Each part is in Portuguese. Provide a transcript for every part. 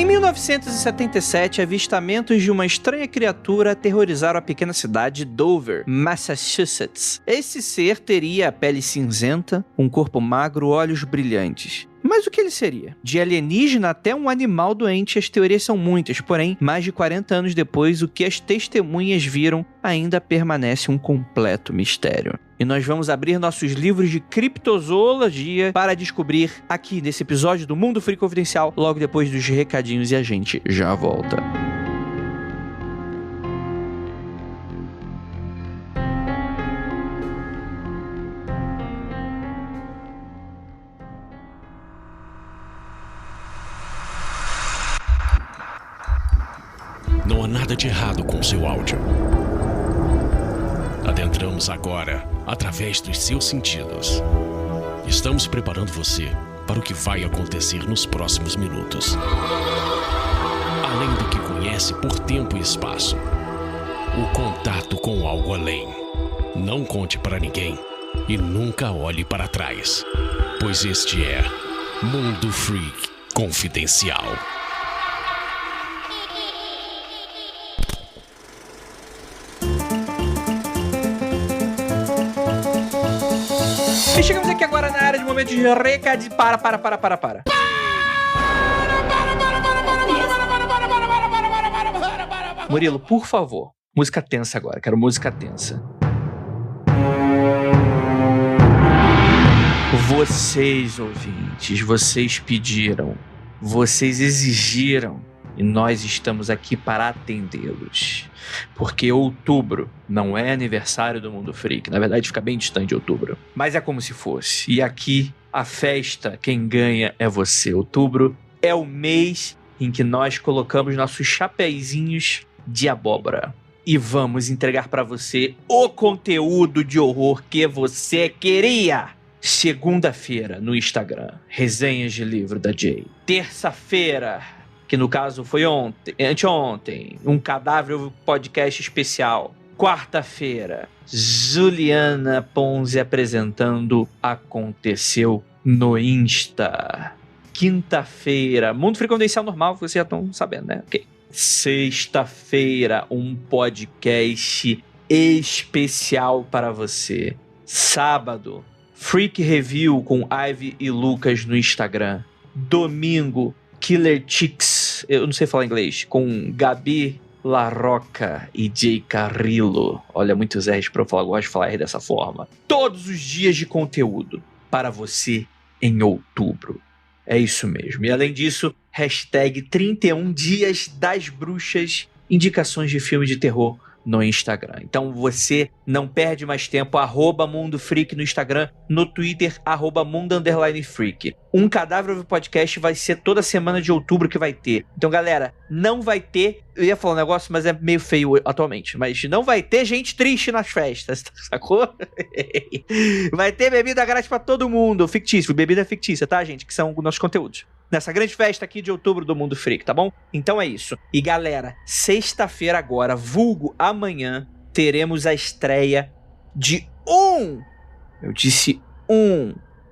Em 1977, avistamentos de uma estranha criatura aterrorizaram a pequena cidade de Dover, Massachusetts. Esse ser teria a pele cinzenta, um corpo magro, olhos brilhantes. Mas o que ele seria? De alienígena até um animal doente, as teorias são muitas, porém, mais de 40 anos depois, o que as testemunhas viram ainda permanece um completo mistério. E nós vamos abrir nossos livros de criptozoologia para descobrir aqui nesse episódio do Mundo Freak Confidencial, logo depois dos recadinhos, e a gente já volta. Não há nada de errado com seu áudio. Adentramos agora através dos seus sentidos. Estamos preparando você para o que vai acontecer nos próximos minutos. Além do que conhece por tempo e espaço, o contato com algo além. Não conte para ninguém e nunca olhe para trás, pois este é Mundo Freak Confidencial. E chegamos aqui agora na área de momento de recado. Para. Murilo, por favor. Música tensa agora. Quero música tensa. Vocês, ouvintes, vocês pediram. Vocês exigiram. E nós estamos aqui para atendê-los. Porque outubro não é aniversário do Mundo Freak. Na verdade, fica bem distante de outubro. Mas é como se fosse. E aqui, a festa, quem ganha é você. Outubro é o mês em que nós colocamos nossos chapeizinhos de abóbora. E vamos entregar para você o conteúdo de horror que você queria. Segunda-feira, no Instagram, resenhas de livro da Jay. Terça-feira, que no caso foi anteontem, um cadáver podcast especial. Quarta-feira, Juliana Ponzi apresentando Aconteceu no Insta. Quinta-feira, Mundo Freak Confidencial normal, vocês já estão sabendo, né? Ok. Sexta-feira, um podcast especial para você. Sábado, Freak Review com Ivy e Lucas no Instagram. Domingo, Killer Chicks, eu não sei falar inglês, com Gabi Larroca e Jay Carrillo. Olha, muitos R's pra eu falar, gosto de falar R dessa forma. Todos os dias de conteúdo para você em outubro. É isso mesmo. E além disso, hashtag 31 Dias das Bruxas, indicações de filmes de terror no Instagram. Então você não perde mais tempo, @Mundo Freak no Instagram, no Twitter, @Mundo_Freak. Um Cadáver do Podcast vai ser toda semana de outubro que vai ter. Então, galera, não vai ter, eu ia falar um negócio, mas é meio feio atualmente, mas não vai ter gente triste nas festas, sacou? Vai ter bebida grátis pra todo mundo, fictício, bebida fictícia, tá, gente? Que são os nossos conteúdos. Nessa grande festa aqui de outubro do Mundo Freak, tá bom? Então é isso. E galera, sexta-feira agora, vulgo amanhã, teremos a estreia de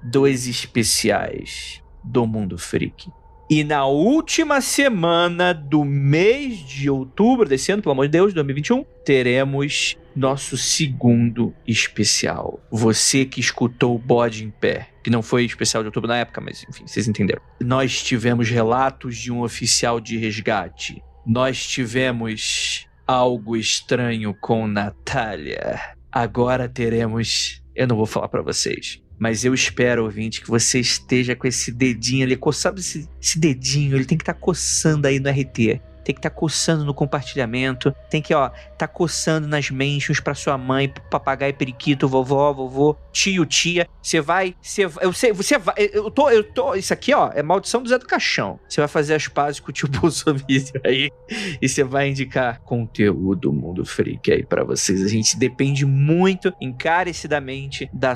dois especiais do Mundo Freak. E na última semana do mês de outubro desse ano, pelo amor de Deus, 2021, teremos nosso segundo especial. Você que escutou o Bode em Pé, que não foi especial de outubro na época, mas enfim, vocês entenderam. Nós tivemos relatos de um oficial de resgate. Nós tivemos algo estranho com Natália. Agora teremos... Eu não vou falar pra vocês, mas eu espero, ouvinte, que você esteja com esse dedinho ali, sabe esse dedinho, ele tem que estar coçando aí no RT, tem que estar coçando no compartilhamento, tem que, tá coçando nas mentions pra sua mãe, pro papagaio, periquito, vovô, tio, tia, isso aqui, é maldição do Zé do Caixão, você vai fazer as pazes com o tio Bolsonaro aí, e você vai indicar conteúdo Mundo Freak aí pra vocês. A gente depende muito, encarecidamente, da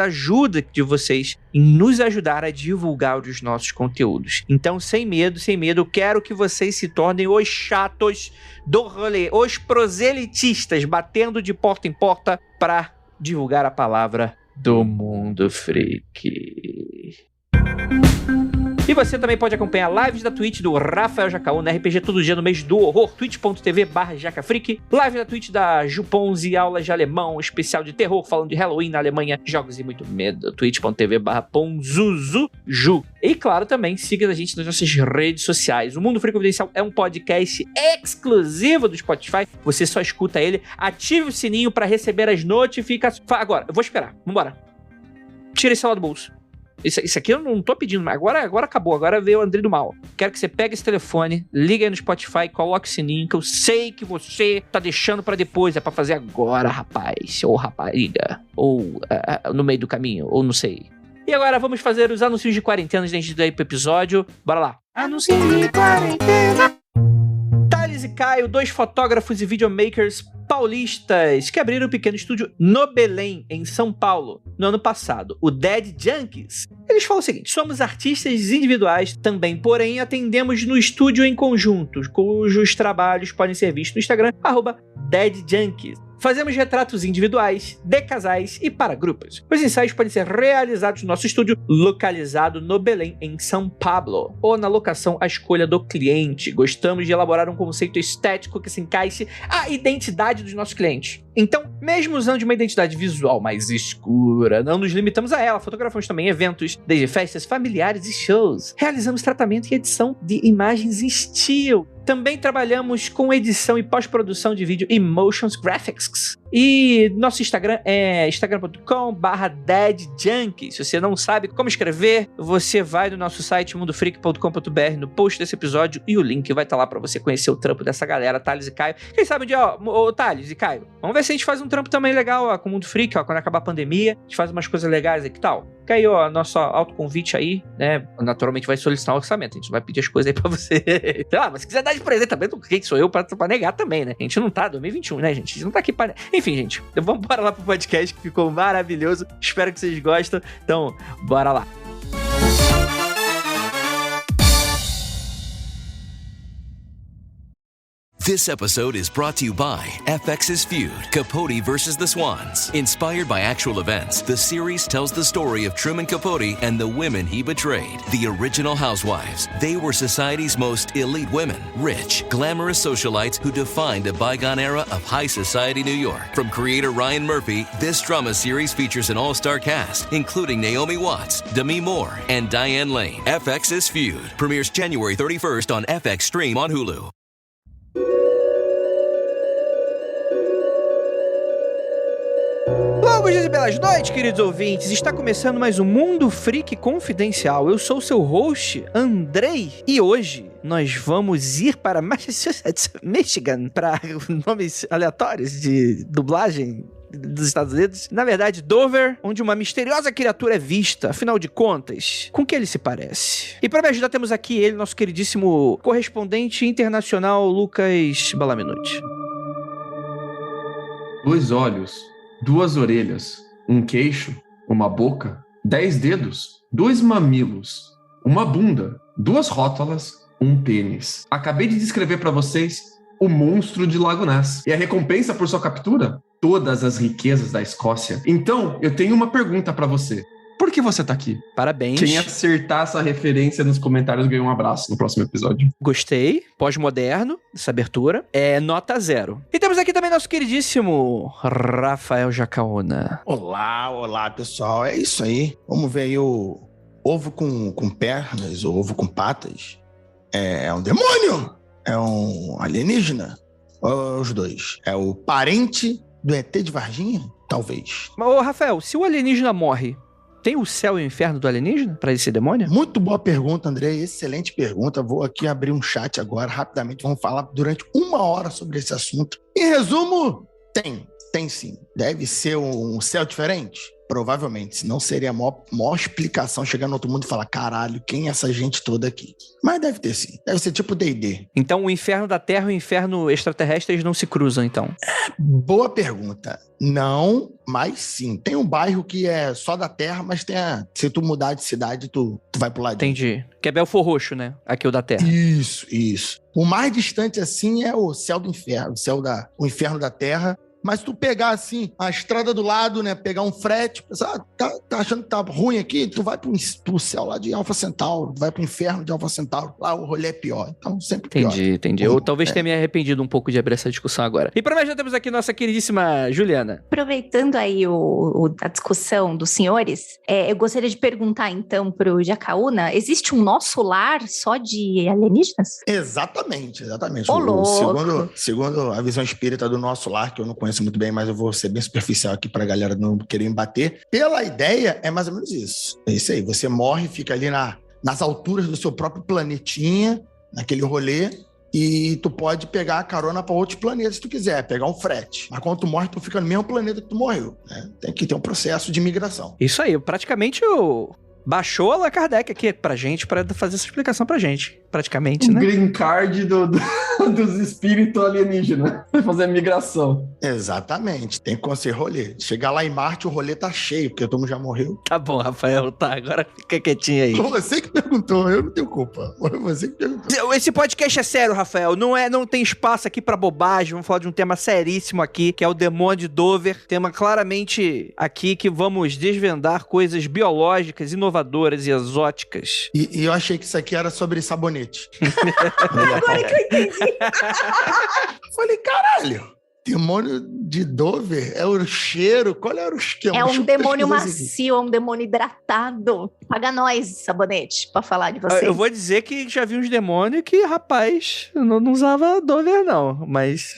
ajuda de vocês em nos ajudar a divulgar os nossos conteúdos. Então, sem medo, eu quero que vocês se tornem os chatos do rolê, os proselitistas, batendo de porta em porta pra divulgar a palavra do Mundo Freak. E E você também pode acompanhar lives da Twitch do Rafael Jacaúna, RPG todo dia no mês do horror, twitch.tv/jacafreak, live da Twitch da Juponzi, aulas de alemão, especial de terror, falando de Halloween na Alemanha, jogos e muito medo, twitch.tv/ponzuzuju. E claro, também siga a gente nas nossas redes sociais. O Mundo Freak Confidencial é um podcast exclusivo do Spotify, você só escuta ele, ative o sininho para receber as notificações. Agora, eu vou esperar, vambora. Tira esse celular do bolso. Isso aqui eu não tô pedindo, mas agora acabou, agora veio o André do Mal. Quero que você pegue esse telefone, ligue aí no Spotify, coloque o sininho, que eu sei que você tá deixando pra depois, é pra fazer agora, rapaz, ou rapariga, ou no meio do caminho, ou não sei. E agora vamos fazer os anúncios de quarentena antes de ir pro episódio, bora lá. Anúncios de quarentena. Thales e Caio, 2 fotógrafos e videomakers paulistas que abriram um pequeno estúdio no Belém, em São Paulo, no ano passado, o Dead Junkies. Eles falam o seguinte: somos artistas individuais também, porém atendemos no estúdio em conjunto, cujos trabalhos podem ser vistos no Instagram, @DeadJunkies. Fazemos retratos individuais, de casais e para grupos. Os ensaios podem ser realizados no nosso estúdio, localizado no Belém, em São Paulo, ou na locação à escolha do cliente. Gostamos de elaborar um conceito estético que se encaixe à identidade dos nossos clientes. Então, mesmo usando uma identidade visual mais escura, não nos limitamos a ela. Fotografamos também eventos, desde festas familiares e shows. Realizamos tratamento e edição de imagens em estilo. Também trabalhamos com edição e pós-produção de vídeo e motions graphics. E nosso Instagram é instagram.com/deadjunkies. Se você não sabe como escrever, você vai no nosso site mundofreak.com.br no post desse episódio e o link vai estar lá para você conhecer o trampo dessa galera, Thales e Caio. Quem sabe um dia, Thales e Caio, vamos ver se a gente faz um trampo também legal com o Mundo Freak, quando acabar a pandemia, a gente faz umas coisas legais aí, que tal? Fica aí, nosso autoconvite aí, né? Naturalmente vai solicitar um orçamento, a gente vai pedir as coisas aí pra você. Sei lá, mas se quiser dar de presente também, quem sou eu pra negar também, né? A gente não tá, 2021, né, gente? A gente não tá aqui pra... Enfim, gente, vamos bora lá pro podcast que ficou maravilhoso. Espero que vocês gostem. Então, bora lá. This episode is brought to you by FX's Feud, Capote versus the Swans. Inspired by actual events, the series tells the story of Truman Capote and the women he betrayed. The original housewives. They were society's most elite women. Rich, glamorous socialites who defined a bygone era of high society New York. From creator Ryan Murphy, this drama series features an all-star cast, including Naomi Watts, Demi Moore, and Diane Lane. FX's Feud premieres January 31st on FX Stream on Hulu. Bom dias e belas noites, queridos ouvintes. Está começando mais um Mundo Freak Confidencial. Eu sou o seu host, Andrei, e hoje nós vamos ir para Massachusetts, Michigan, para nomes aleatórios de dublagem dos Estados Unidos. Na verdade, Dover, onde uma misteriosa criatura é vista. Afinal de contas, com que ele se parece? E para me ajudar, temos aqui ele, nosso queridíssimo correspondente internacional, Lucas Balaminuti. 2 olhos, 2 orelhas, um queixo, uma boca, 10 dedos, 2 mamilos, uma bunda, 2 rótulas, um pênis. Acabei de descrever para vocês o monstro de Lago Ness. E a recompensa por sua captura? Todas as riquezas da Escócia. Então, eu tenho uma pergunta para você. Por que você tá aqui? Parabéns. Quem acertar essa referência nos comentários ganha um abraço no próximo episódio. Gostei. Pós-moderno, essa abertura. É nota 0. E temos aqui também nosso queridíssimo Rafael Jacaúna. Olá, pessoal. É isso aí. Vamos ver aí o ovo com pernas, o ovo com patas. É um demônio? É um alienígena? Ou os dois? É o parente do ET de Varginha? Talvez. Mas, ô, Rafael, se o alienígena morre, tem o céu e o inferno do alienígena pra esse demônio? Muito boa pergunta, André. Excelente pergunta. Vou aqui abrir um chat agora, rapidamente. Vamos falar durante 1 hora sobre esse assunto. Em resumo, tem sim. Deve ser um céu diferente? Provavelmente. Senão seria a maior explicação chegar no outro mundo e falar: caralho, quem é essa gente toda aqui? Mas deve ter sim. Deve ser tipo D&D. Então o inferno da Terra e o inferno extraterrestre, eles não se cruzam, então? Boa pergunta. Não, mas sim. Tem um bairro que é só da Terra, mas se tu mudar de cidade, tu vai pro lado. Entendi. Que é Belfor Roxo, né? Aqui o da Terra. Isso. O mais distante assim é o céu do inferno. O inferno da Terra Mas tu pegar, assim, a estrada do lado, né? Pegar um frete, pensar, tá achando que tá ruim aqui? Tu vai pro céu lá de Alpha Centauro, vai pro inferno de Alpha Centauro. Lá o rolê é pior. Então, sempre pior. Entendi. Eu talvez tenha me arrependido um pouco de abrir essa discussão agora. E pra mais já temos aqui nossa queridíssima Juliana. Aproveitando aí a discussão dos senhores, eu gostaria de perguntar, então, pro Jacaúna, existe um nosso lar só de alienígenas? Exatamente. Ô, louco. Segundo a visão espírita do nosso lar, que eu não conheço muito bem, mas eu vou ser bem superficial aqui pra galera não querer me bater, pela ideia, é mais ou menos isso. É isso aí, você morre, fica ali nas alturas do seu próprio planetinha, naquele rolê, e tu pode pegar a carona para outros planetas se tu quiser, pegar um frete. Mas quando tu morre, tu fica no mesmo planeta que tu morreu, né? Tem que ter um processo de migração. Isso aí, praticamente baixou Allan Kardec aqui pra gente, pra fazer essa explicação pra gente, praticamente, né? O green card dos espíritos alienígenas, fazer a migração. Exatamente, tem que conseguir rolê. Chegar lá em Marte, o rolê tá cheio, porque todo mundo já morreu. Tá bom, Rafael, tá, agora fica quietinho aí. Foi você que perguntou, eu não tenho culpa. Foi você que perguntou. Esse podcast é sério, Rafael, não tem espaço aqui pra bobagem, vamos falar de um tema seríssimo aqui, que é o demônio de Dover, tema claramente aqui que vamos desvendar coisas biológicas, inovadoras e exóticas. E eu achei que isso aqui era sobre sabonete. Agora que eu entendi. Falei, caralho, demônio de Dover é o cheiro? Qual era o esquema? É um demônio macio, é um demônio hidratado. Paga nós, sabonete, pra falar de vocês. Eu vou dizer que já vi uns demônios que, rapaz, não usava Dover, não, mas...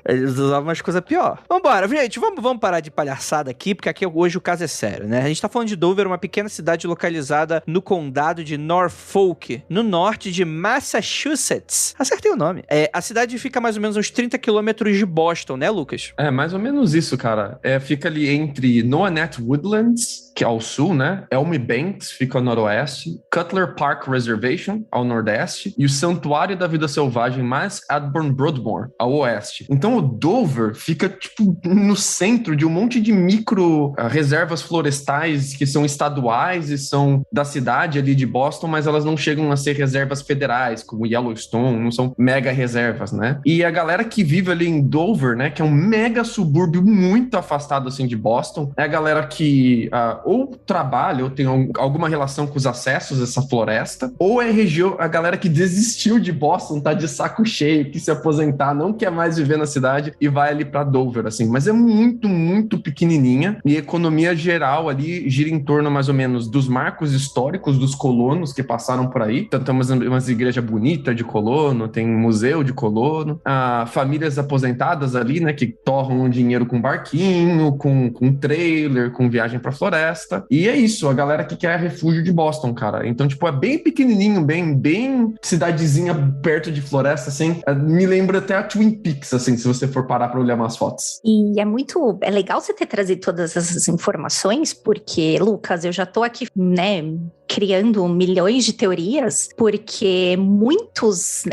Eles usavam umas coisas pior. Vambora, gente, vamos parar de palhaçada aqui, porque aqui hoje o caso é sério, né? A gente tá falando de Dover, uma pequena cidade localizada no condado de Norfolk, no norte de Massachusetts. Acertei o nome. A cidade fica mais ou menos uns 30 quilômetros de Boston, né, Lucas? É, mais ou menos isso, cara. Fica ali entre Noanette Woodlands, que é ao sul, né? Elm Banks fica ao noroeste, Cutler Park Reservation, ao nordeste, e o Santuário da Vida Selvagem mais Adborn Broadmoor, ao oeste. Então o Dover fica, tipo, no centro de um monte de micro reservas florestais que são estaduais e são da cidade ali de Boston, mas elas não chegam a ser reservas federais, como Yellowstone, não são mega reservas, né? E a galera que vive ali em Dover, né, que é um mega subúrbio muito afastado, assim, de Boston, é a galera que ou trabalha ou tem alguma relação com os acessos dessa floresta, ou é a galera que desistiu de Boston, tá de saco cheio, que se aposentar, não quer mais viver na cidade e vai ali pra Dover, assim. Mas é muito, muito pequenininha e a economia geral ali gira em torno mais ou menos dos marcos históricos dos colonos que passaram por aí. Então, tem umas igrejas bonitas de colono, tem museu de colono, famílias aposentadas ali, né, que torram dinheiro com barquinho, com trailer, com viagem pra floresta. E é isso, a galera que quer refúgio de Boston, cara. Então, tipo, é bem pequenininho, bem cidadezinha perto de floresta, assim. Me lembra até a Twin Peaks, assim, se você for parar pra olhar umas fotos. E é legal você ter trazido todas essas informações, porque, Lucas, eu já tô aqui, né, criando milhões de teorias, porque muitos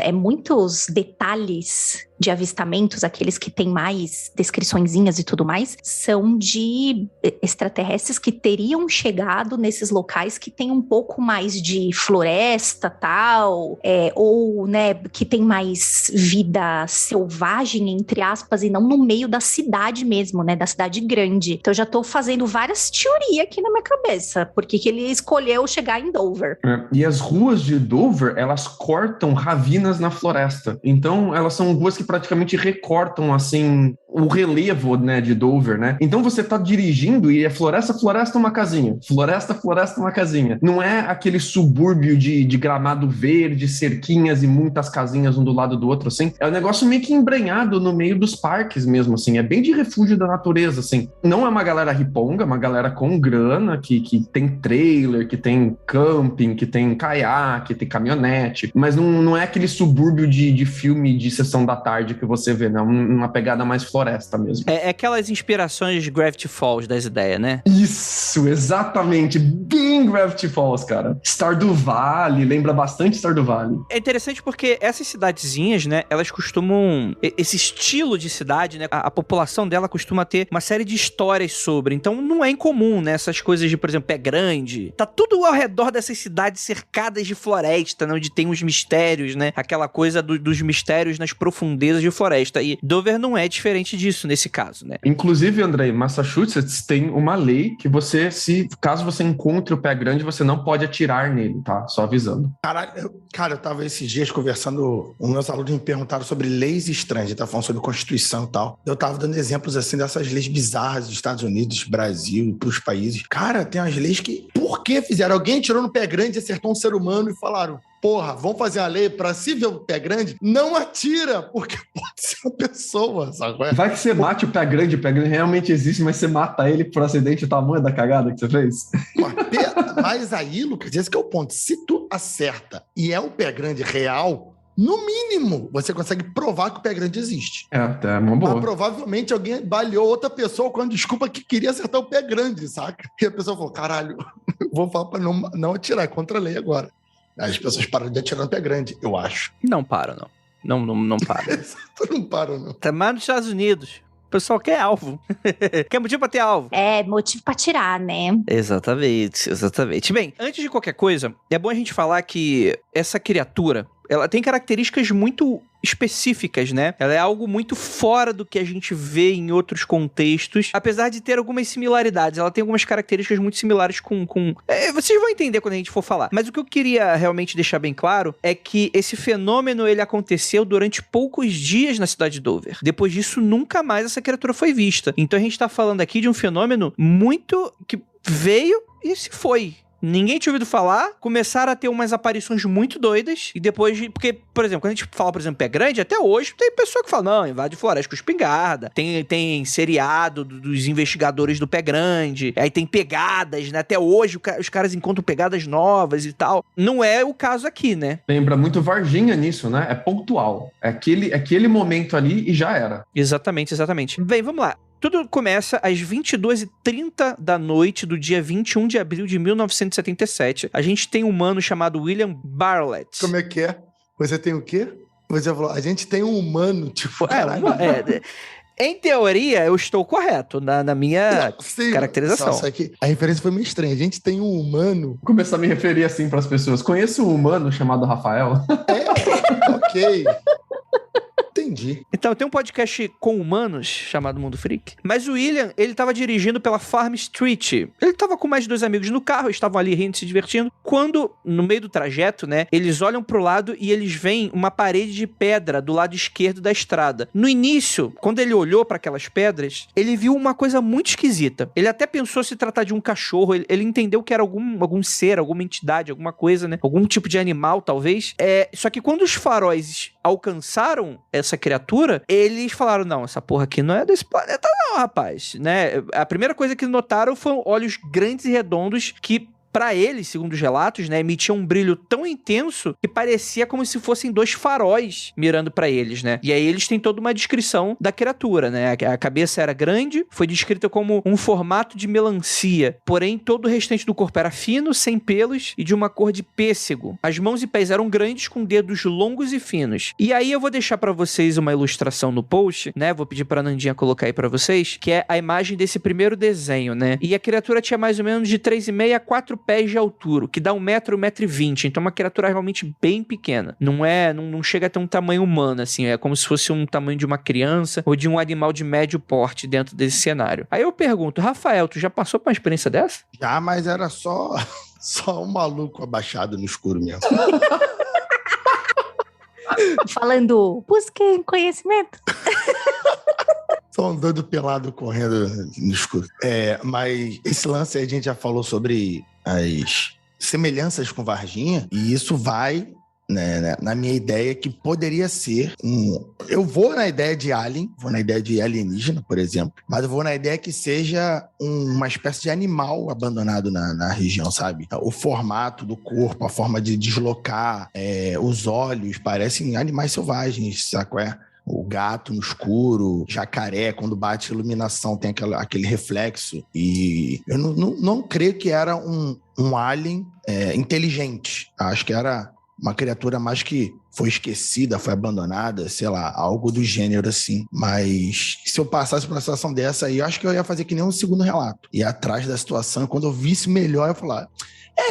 detalhes de avistamentos, aqueles que têm mais descriçõezinhas e tudo mais, são de extraterrestres que teriam chegado nesses locais que tem um pouco mais de floresta, tal, ou, né, que tem mais vida selvagem, entre aspas, e não no meio da cidade mesmo, né, da cidade grande. Então eu já tô fazendo várias teorias aqui na minha cabeça, porque que ele escolheu chegar em Dover. E as ruas de Dover, elas cortam ravinas na floresta. Então elas são ruas que praticamente recortam, assim, o relevo, né, de Dover, né? Então você tá dirigindo e é floresta, uma casinha. Floresta, uma casinha. Não é aquele subúrbio de gramado verde, cerquinhas e muitas casinhas um do lado do outro, assim. É um negócio meio que embrenhado no meio dos parques mesmo, assim. É bem de refúgio da natureza, assim. Não é uma galera riponga, é uma galera com grana, que tem trailer, que tem camping, que tem caiaque, tem caminhonete. Mas não é aquele subúrbio de filme de sessão da tarde que você vê, não. Uma pegada mais floresta. floresta mesmo. É aquelas inspirações de Gravity Falls das ideias, né? Isso, exatamente. Bem Gravity Falls, cara. Stardew Valley, lembra bastante Stardew Valley. É interessante porque essas cidadezinhas, né, elas costumam... Esse estilo de cidade, né, a população dela costuma ter uma série de histórias sobre. Então não é incomum, né, essas coisas de, por exemplo, Pé Grande. Tá tudo ao redor dessas cidades cercadas de floresta, né, onde tem uns mistérios, né? Aquela coisa dos mistérios nas profundezas de floresta. E Dover não é diferente disso nesse caso, né? Inclusive, André, Massachusetts tem uma lei que você, caso você encontre o Pé Grande, você não pode atirar nele, tá? Só avisando. Cara, eu tava esses dias conversando, os meus alunos me perguntaram sobre leis estranhas, tá falando sobre Constituição e tal. Eu tava dando exemplos, assim, dessas leis bizarras dos Estados Unidos, Brasil, pros países. Cara, tem umas leis que, por que fizeram? Alguém tirou no Pé Grande, acertou um ser humano e falaram... Porra, vamos fazer a lei pra se ver o Pé Grande, não atira, porque pode ser uma pessoa, sabe? Vai que você mate o Pé Grande realmente existe, mas você mata ele por acidente, o tamanho da cagada que você fez. Mas aí, Lucas, esse que é o ponto. Se tu acerta e é um Pé Grande real, no mínimo, você consegue provar que o Pé Grande existe. É uma boa. Mas provavelmente alguém baleou outra pessoa com a desculpa que queria acertar o Pé Grande, saca? E a pessoa falou, caralho, vou falar pra não atirar, é contra a lei agora. As pessoas param de atirar no Pé Grande, eu acho. Não param, não. Não param. Não param, não. Tá mais nos Estados Unidos. O pessoal quer alvo. Quer motivo pra ter alvo. É, motivo pra tirar, né? Exatamente. Bem, antes de qualquer coisa, é bom a gente falar que essa criatura, ela tem características muito específicas, né? Ela é algo muito fora do que a gente vê em outros contextos, apesar de ter algumas similaridades. Ela tem algumas características muito similares com... vocês vão entender quando a gente for falar. Mas o que eu queria realmente deixar bem claro é que esse fenômeno, ele aconteceu durante poucos dias na cidade de Dover. Depois disso, nunca mais essa criatura foi vista. Então a gente tá falando aqui de um fenômeno muito... que veio e se foi. Ninguém tinha ouvido falar, começaram a ter umas aparições muito doidas, e depois de... Porque, por exemplo, quando a gente fala, por exemplo, Pé Grande, até hoje tem pessoa que fala, não, invade floresta com espingarda, tem seriado dos investigadores do Pé Grande, aí tem pegadas, né? Até hoje os caras encontram pegadas novas e tal. Não é o caso aqui, né? Lembra muito Varginha nisso, né? É pontual. É aquele momento ali e já era. Exatamente. Bem, vamos lá. Tudo começa às 22h30 da noite do dia 21 de abril de 1977. A gente tem um humano chamado William Bartlett. Como é que é? Você tem o quê? Você falou, a gente tem um humano, tipo... Em teoria, eu estou correto na minha caracterização. Só que a referência foi meio estranha. A gente tem um humano... Vou começar a me referir assim para as pessoas. Conheço um humano chamado Rafael. Ok. Entendi. Então, tem um podcast com humanos chamado Mundo Freak. Mas o William, ele tava dirigindo pela Farm Street. Ele tava com mais 2 amigos no carro, estavam ali rindo, se divertindo. Quando, no meio do trajeto, né, eles olham pro lado e eles veem uma parede de pedra do lado esquerdo da estrada. No início, quando ele olhou para aquelas pedras, ele viu uma coisa muito esquisita. Ele até pensou se tratar de um cachorro, ele entendeu que era algum ser, alguma entidade, alguma coisa, né? Algum tipo de animal, talvez. Só que quando os faróis alcançaram essa criatura, eles falaram, não, essa porra aqui não é desse planeta não, rapaz, né? A primeira coisa que notaram foram olhos grandes e redondos que, pra eles, segundo os relatos, né, emitiam um brilho tão intenso que parecia como se fossem 2 faróis mirando pra eles, né? E aí eles têm toda uma descrição da criatura, né? A cabeça era grande, foi descrita como um formato de melancia, porém todo o restante do corpo era fino, sem pelos e de uma cor de pêssego. As mãos e pés eram grandes, com dedos longos e finos. E aí eu vou deixar pra vocês uma ilustração no post, né? Vou pedir pra Nandinha colocar aí pra vocês, que é a imagem desse primeiro desenho, né? E a criatura tinha mais ou menos de 3,5 a 4 pés de altura, que dá 1 metro, 1,20 m. Então é uma criatura realmente bem pequena. Não chega a ter um tamanho humano, assim. É como se fosse um tamanho de uma criança ou de um animal de médio porte dentro desse cenário. Aí eu pergunto, Rafael, tu já passou por uma experiência dessa? Já, mas era só um maluco abaixado no escuro mesmo. Falando, busquem conhecimento. Só um doido pelado correndo no escuro. Mas esse lance aí a gente já falou sobre as semelhanças com Varginha, e isso vai, né, na minha ideia que poderia ser eu vou na ideia de alien, vou na ideia de alienígena, por exemplo, mas eu vou na ideia que seja uma espécie de animal abandonado na região, sabe? O formato do corpo, a forma de deslocar, os olhos, parecem animais selvagens, sabe qual é? O gato no escuro, jacaré, quando bate a iluminação, tem aquele reflexo. E eu não creio que era um alien inteligente. Acho que era uma criatura mais que foi esquecida, foi abandonada, sei lá, algo do gênero assim. Mas se eu passasse por uma situação dessa aí, eu acho que eu ia fazer que nem um segundo relato. Ir atrás da situação, e quando eu visse melhor, eu ia falar...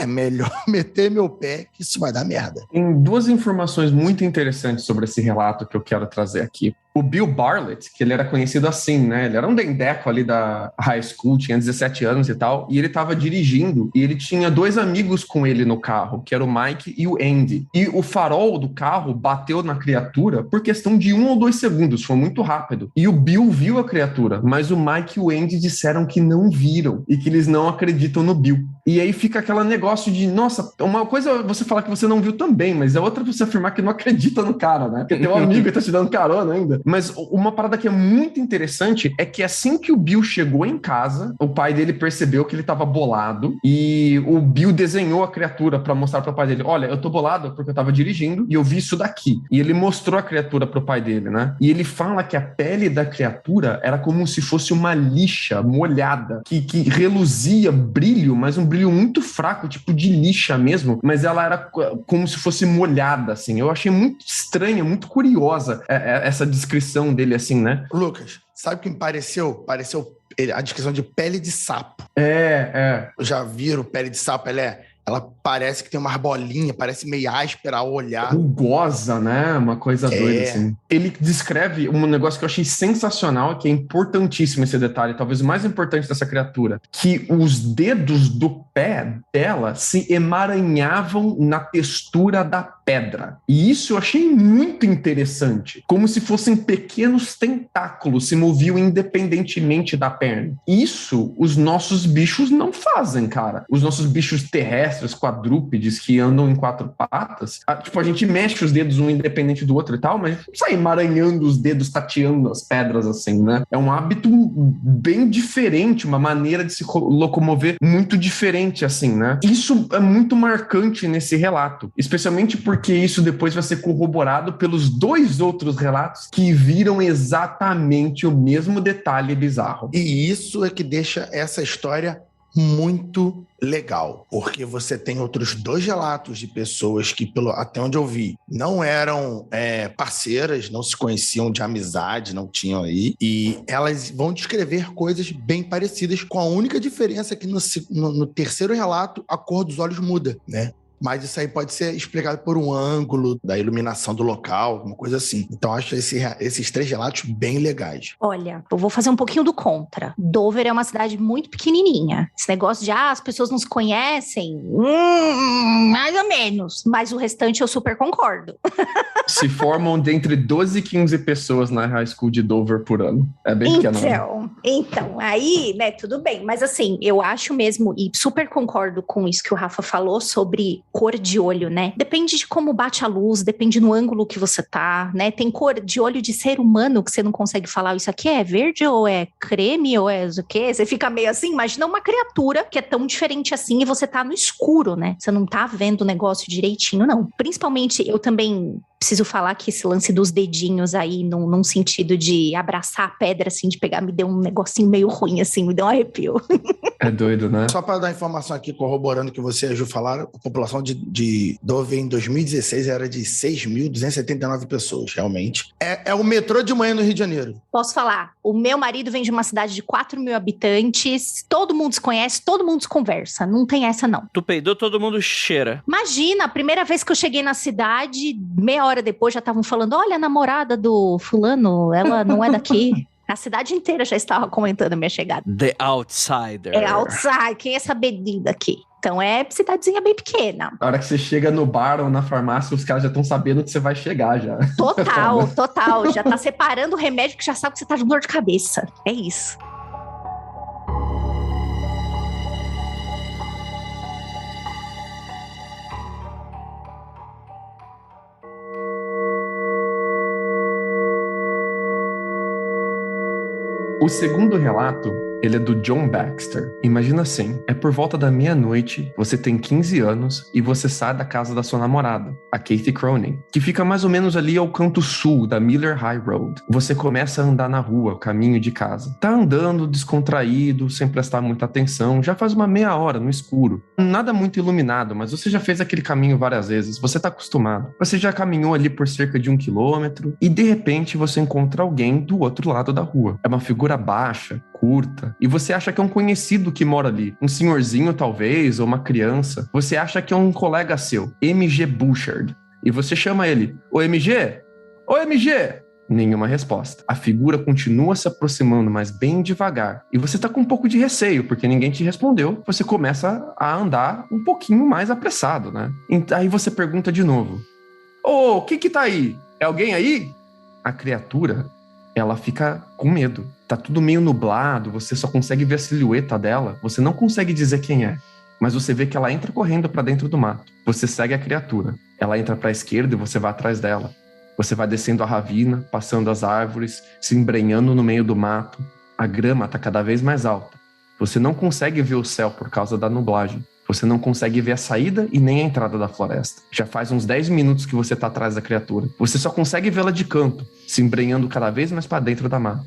melhor meter meu pé, que isso vai dar merda. Tem duas informações muito interessantes sobre esse relato que eu quero trazer aqui. O Bill Bartlett, que ele era conhecido assim, né? Ele era um dendeco ali da high school, tinha 17 anos e tal, e ele tava dirigindo, e ele tinha 2 amigos com ele no carro, que era o Mike e o Andy. E o farol do carro bateu na criatura por questão de 1 ou 2 segundos, foi muito rápido. E o Bill viu a criatura, mas o Mike e o Andy disseram que não viram, e que eles não acreditam no Bill. E aí fica aquele negócio de, nossa, uma coisa é você falar que você não viu também, mas é outra você afirmar que não acredita no cara, né? Porque teu amigo tá te dando carona ainda. Mas uma parada que é muito interessante é que assim que o Bill chegou em casa, o pai dele percebeu que ele tava bolado e o Bill desenhou a criatura pra mostrar pro pai dele, olha, eu tô bolado porque eu tava dirigindo e eu vi isso daqui. E ele mostrou a criatura pro pai dele, né? E ele fala que a pele da criatura era como se fosse uma lixa molhada, que reluzia brilho, mas um brilho muito fraco, tipo de lixa mesmo, mas ela era como se fosse molhada, assim. Eu achei muito estranha, muito curiosa essa descrição dele, assim, né? Lucas, sabe o que me pareceu? Pareceu a descrição de pele de sapo. Já viram pele de sapo? Ela parece que tem umas bolinhas, parece meio áspera ao olhar. Rugosa, né? Uma coisa doida, assim. Ele descreve um negócio que eu achei sensacional, que é importantíssimo esse detalhe, talvez o mais importante dessa criatura, que os dedos do pé dela se emaranhavam na textura da pedra. E isso eu achei muito interessante. Como se fossem pequenos tentáculos se moviam independentemente da perna. Isso os nossos bichos não fazem, cara. Os nossos bichos terrestres, quadrúpedes, que andam em 4 patas, a gente mexe os dedos um independente do outro e tal, mas não sai emaranhando os dedos, tateando as pedras assim, né? É um hábito bem diferente, uma maneira de se locomover muito diferente assim, né? Isso é muito marcante nesse relato, especialmente porque isso depois vai ser corroborado pelos 2 outros relatos que viram exatamente o mesmo detalhe bizarro. E isso é que deixa essa história muito legal, porque você tem outros 2 relatos de pessoas que, até onde eu vi, não eram parceiras, não se conheciam de amizade, não tinham aí, e elas vão descrever coisas bem parecidas, com a única diferença que no terceiro relato a cor dos olhos muda, né? Mas isso aí pode ser explicado por um ângulo da iluminação do local, alguma coisa assim. Então, acho esses 3 relatos bem legais. Olha, eu vou fazer um pouquinho do contra. Dover é uma cidade muito pequenininha. Esse negócio de, as pessoas não se conhecem, mais ou menos. Mas o restante eu super concordo. Se formam de entre 12 e 15 pessoas na high school de Dover por ano. É bem pequeno. Então, aí, né, tudo bem. Mas assim, eu acho mesmo, e super concordo com isso que o Rafa falou sobre cor de olho, né? Depende de como bate a luz, depende no ângulo que você tá, né? Tem cor de olho de ser humano que você não consegue falar, isso aqui é verde ou é creme ou é o quê? Você fica meio assim, imagina uma criatura que é tão diferente assim e você tá no escuro, né? Você não tá vendo o negócio direitinho, não. Principalmente, eu também preciso falar que esse lance dos dedinhos aí, num sentido de abraçar a pedra, assim, de pegar, me deu um negocinho meio ruim, assim, me deu um arrepio. É doido, né? Só para dar informação aqui, corroborando o que você e a Ju falaram, a população de Dover em 2016 era de 6.279 pessoas, realmente. É o metrô de manhã no Rio de Janeiro. Posso falar? O meu marido vem de uma cidade de 4 mil habitantes, todo mundo se conhece, todo mundo se conversa, não tem essa não. Tu peidou, todo mundo cheira. Imagina, a primeira vez que eu cheguei na cidade, meia hora depois já estavam falando, olha a namorada do fulano, ela não é daqui. A cidade inteira já estava comentando a minha chegada. The Outsider. É outside, quem é essa bebida aqui? Então é cidadezinha bem pequena. A hora que você chega no bar ou na farmácia, os caras já estão sabendo que você vai chegar já. Total. Já tá separando o remédio que já sabe que você tá com dor de cabeça. É isso. O segundo relato ele é do John Baxter. Imagina assim, é por volta da meia-noite, você tem 15 anos e você sai da casa da sua namorada, a Kathy Cronin, que fica mais ou menos ali ao canto sul da Miller High Road. Você começa a andar na rua, caminho de casa. Tá andando descontraído, sem prestar muita atenção, já faz uma meia hora no escuro. Nada muito iluminado, mas você já fez aquele caminho várias vezes, você tá acostumado. Você já caminhou ali por cerca de 1 quilômetro e de repente você encontra alguém do outro lado da rua. É uma figura baixa, curta, e você acha que é um conhecido que mora ali. Um senhorzinho talvez, ou uma criança. Você acha que é um colega seu, MG Bouchard. E você chama ele, ô MG? Ô MG! Nenhuma resposta. A figura continua se aproximando, mas bem devagar. E você tá com um pouco de receio, porque ninguém te respondeu. Você começa a andar um pouquinho mais apressado, né? Aí você pergunta de novo. Ô, quem que tá aí? É alguém aí? A criatura, ela fica com medo. Tá tudo meio nublado, você só consegue ver a silhueta dela. Você não consegue dizer quem é. Mas você vê que ela entra correndo pra dentro do mato. Você segue a criatura. Ela entra pra esquerda e você vai atrás dela. Você vai descendo a ravina, passando as árvores, se embrenhando no meio do mato. A grama está cada vez mais alta. Você não consegue ver o céu por causa da nublagem. Você não consegue ver a saída e nem a entrada da floresta. Já faz uns 10 minutos que você está atrás da criatura. Você só consegue vê-la de canto, se embrenhando cada vez mais para dentro da mata.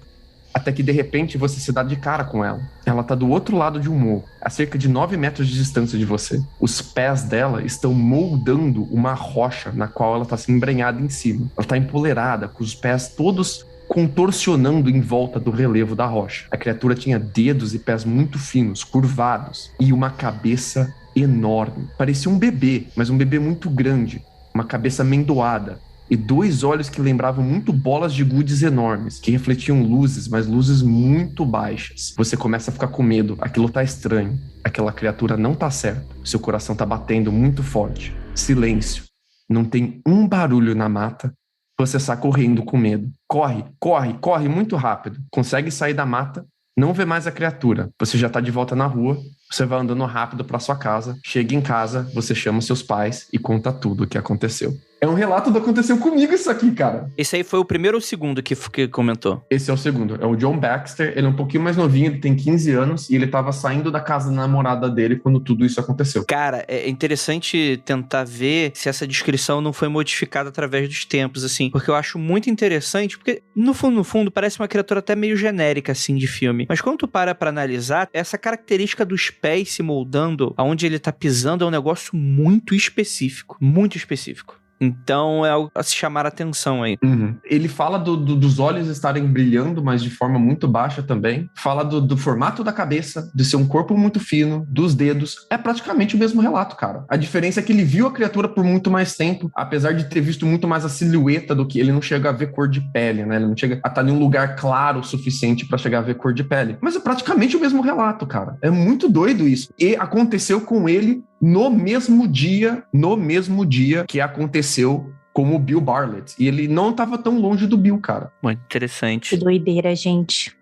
Até que de repente você se dá de cara com ela. Ela está do outro lado de um morro, a cerca de 9 metros de distância de você. Os pés dela estão moldando uma rocha na qual ela está se embrenhada em cima. Ela está empoleirada, com os pés todos contorcionando em volta do relevo da rocha. A criatura tinha dedos e pés muito finos, curvados, e uma cabeça enorme. Parecia um bebê, mas um bebê muito grande. Uma cabeça amendoada. E 2 olhos que lembravam muito bolas de gudes enormes, que refletiam luzes, mas luzes muito baixas. Você começa a ficar com medo, aquilo tá estranho, aquela criatura não tá certa, seu coração tá batendo muito forte. Silêncio, não tem um barulho na mata, você sai correndo com medo. Corre muito rápido, consegue sair da mata, não vê mais a criatura, você já tá de volta na rua, você vai andando rápido pra sua casa, chega em casa, você chama seus pais e conta tudo o que aconteceu. É um relato do que aconteceu comigo isso aqui, cara. Esse aí foi o primeiro ou o segundo que comentou? Esse é o segundo. É o John Baxter. Ele é um pouquinho mais novinho, ele tem 15 anos e ele tava saindo da casa da namorada dele quando tudo isso aconteceu. Cara, é interessante tentar ver se essa descrição não foi modificada através dos tempos, assim, porque eu acho muito interessante, porque no fundo, parece uma criatura até meio genérica, assim, de filme. Mas quando tu para pra analisar, essa característica dos pés se moldando aonde ele tá pisando é um negócio muito específico. Muito específico. Então é algo a se chamar a atenção aí. Ele fala dos olhos estarem brilhando, mas de forma muito baixa também. Fala do formato da cabeça, de ser um corpo muito fino, dos dedos. É praticamente o mesmo relato, cara. A diferença é que ele viu a criatura por muito mais tempo, apesar de ter visto muito mais a silhueta do que ele não chega a ver cor de pele, né? Ele não chega a estar em um lugar claro o suficiente pra chegar a ver cor de pele. Mas é praticamente o mesmo relato, cara. É muito doido isso. E aconteceu com ele no mesmo dia que aconteceu com o Bill Bartlett. E ele não tava tão longe do Bill, cara. Muito interessante. Que doideira, gente.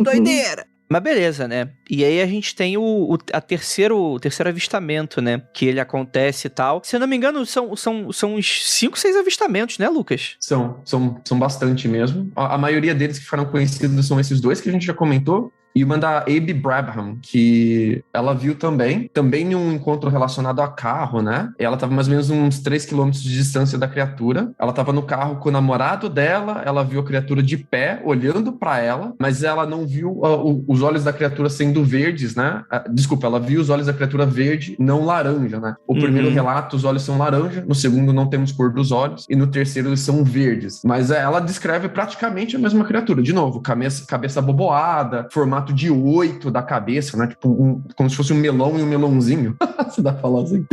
Doideira! Mas beleza, né? E aí a gente tem o terceiro avistamento, né? Que ele acontece e tal. Se eu não me engano, são uns 5, 6 avistamentos, né, Lucas? São bastante mesmo. A maioria deles que ficaram conhecidos são esses 2 que a gente já comentou. E uma da Abby Brabham, que ela viu também em um encontro relacionado a carro, né? Ela tava mais ou menos uns 3 quilômetros de distância da criatura. Ela tava no carro com o namorado dela, ela viu a criatura de pé, olhando pra ela, mas ela não viu os olhos da criatura sendo verdes, né? Desculpa, ela viu os olhos da criatura verde, não laranja, né? O primeiro relato, os olhos são laranja, no segundo não temos cor dos olhos, e no terceiro eles são verdes. Mas ela descreve praticamente a mesma criatura. De novo, cabeça aboboada, formato de 8 da cabeça, né? Tipo, como se fosse um melão e um melãozinho. Se dá pra falar assim.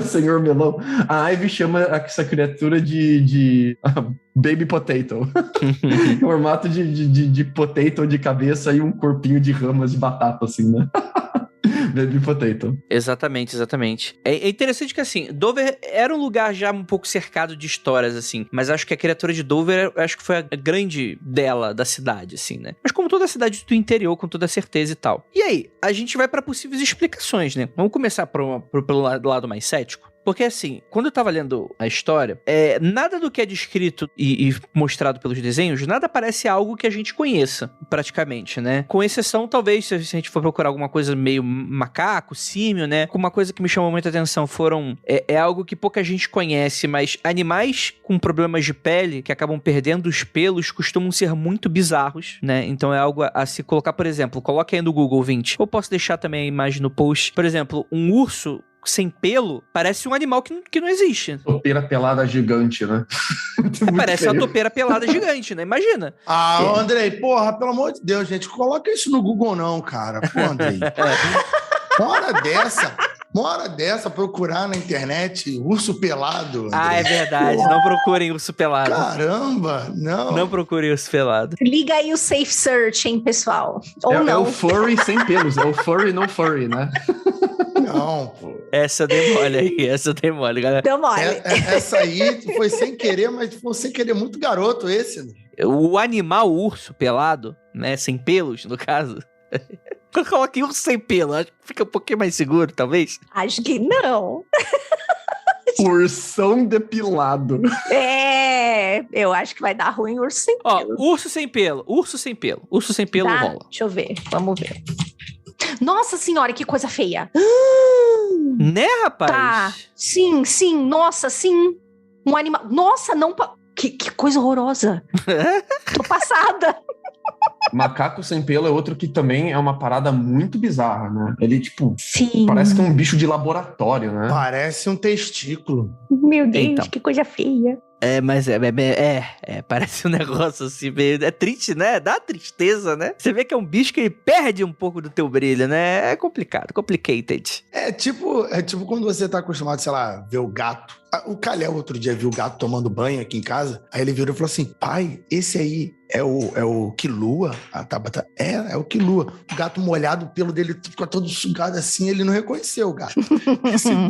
Senhor melão. A Ivy chama essa criatura de Baby Potato. Formato de potato de cabeça e um corpinho de ramas de batata, assim, né? Baby Potato. Exatamente. É interessante que, assim, Dover era um lugar já um pouco cercado de histórias, assim, mas acho que a criatura de Dover, acho que foi a grande dela, da cidade, assim, né? Mas como toda a cidade do interior, com toda certeza e tal. E aí, a gente vai pra possíveis explicações, né? Vamos começar pelo lado mais cético. Porque assim, quando eu tava lendo a história, nada do que é descrito e mostrado pelos desenhos, nada parece algo que a gente conheça, praticamente, né? Com exceção, talvez, se a gente for procurar alguma coisa meio macaco, símio, né? Uma coisa que me chamou muita atenção é algo que pouca gente conhece, mas animais com problemas de pele, que acabam perdendo os pelos, costumam ser muito bizarros, né? Então é algo a se colocar, por exemplo, coloque aí no Google 20. Eu posso deixar também a imagem no post. Por exemplo, um urso sem pelo parece um animal que não existe. Topeira pelada gigante, né? Parece uma topeira pelada gigante, né? Imagina. Andrei, porra, pelo amor de Deus, gente, coloca isso no Google não, cara. Pô, Andrei. Uma hora dessa, procurar na internet urso pelado. Andrei. É verdade. Não procurem urso pelado. Caramba, não. Não procurem urso pelado. Liga aí o Safe Search, hein, pessoal? Ou não. É o furry sem pelos. É o furry no furry, né? Não, pô. Essa demole aí, galera. Deu mole. Essa aí foi sem querer, mas foi sem querer muito garoto esse. O animal urso pelado, né, sem pelos, no caso... Eu coloquei urso sem pelo, acho que fica um pouquinho mais seguro, talvez. Acho que não. Ursão depilado. Eu acho que vai dar ruim urso sem pelo. Urso sem pelo Tá? rola. Deixa eu ver, vamos ver. Nossa senhora, que coisa feia. Né, rapaz? Tá, sim, nossa, sim. Um animal, nossa, não... Que coisa horrorosa. Tô passada. Macaco sem pelo é outro que também é uma parada muito bizarra, né? Ele, tipo, Sim. parece que é um bicho de laboratório, né? Parece um testículo. Meu Deus, Então. que coisa feia. Mas parece um negócio assim, meio... É triste, né? Dá tristeza, né? Você vê que é um bicho que ele perde um pouco do teu brilho, né? É complicado, complicated. É tipo quando você tá acostumado, sei lá, ver o gato. O Calhau outro dia viu o gato tomando banho aqui em casa, aí ele virou e falou assim, pai, esse aí é o Quilua? A Tabata, é o Quilua. O gato molhado, o pelo dele fica todo sugado assim, ele não reconheceu o gato.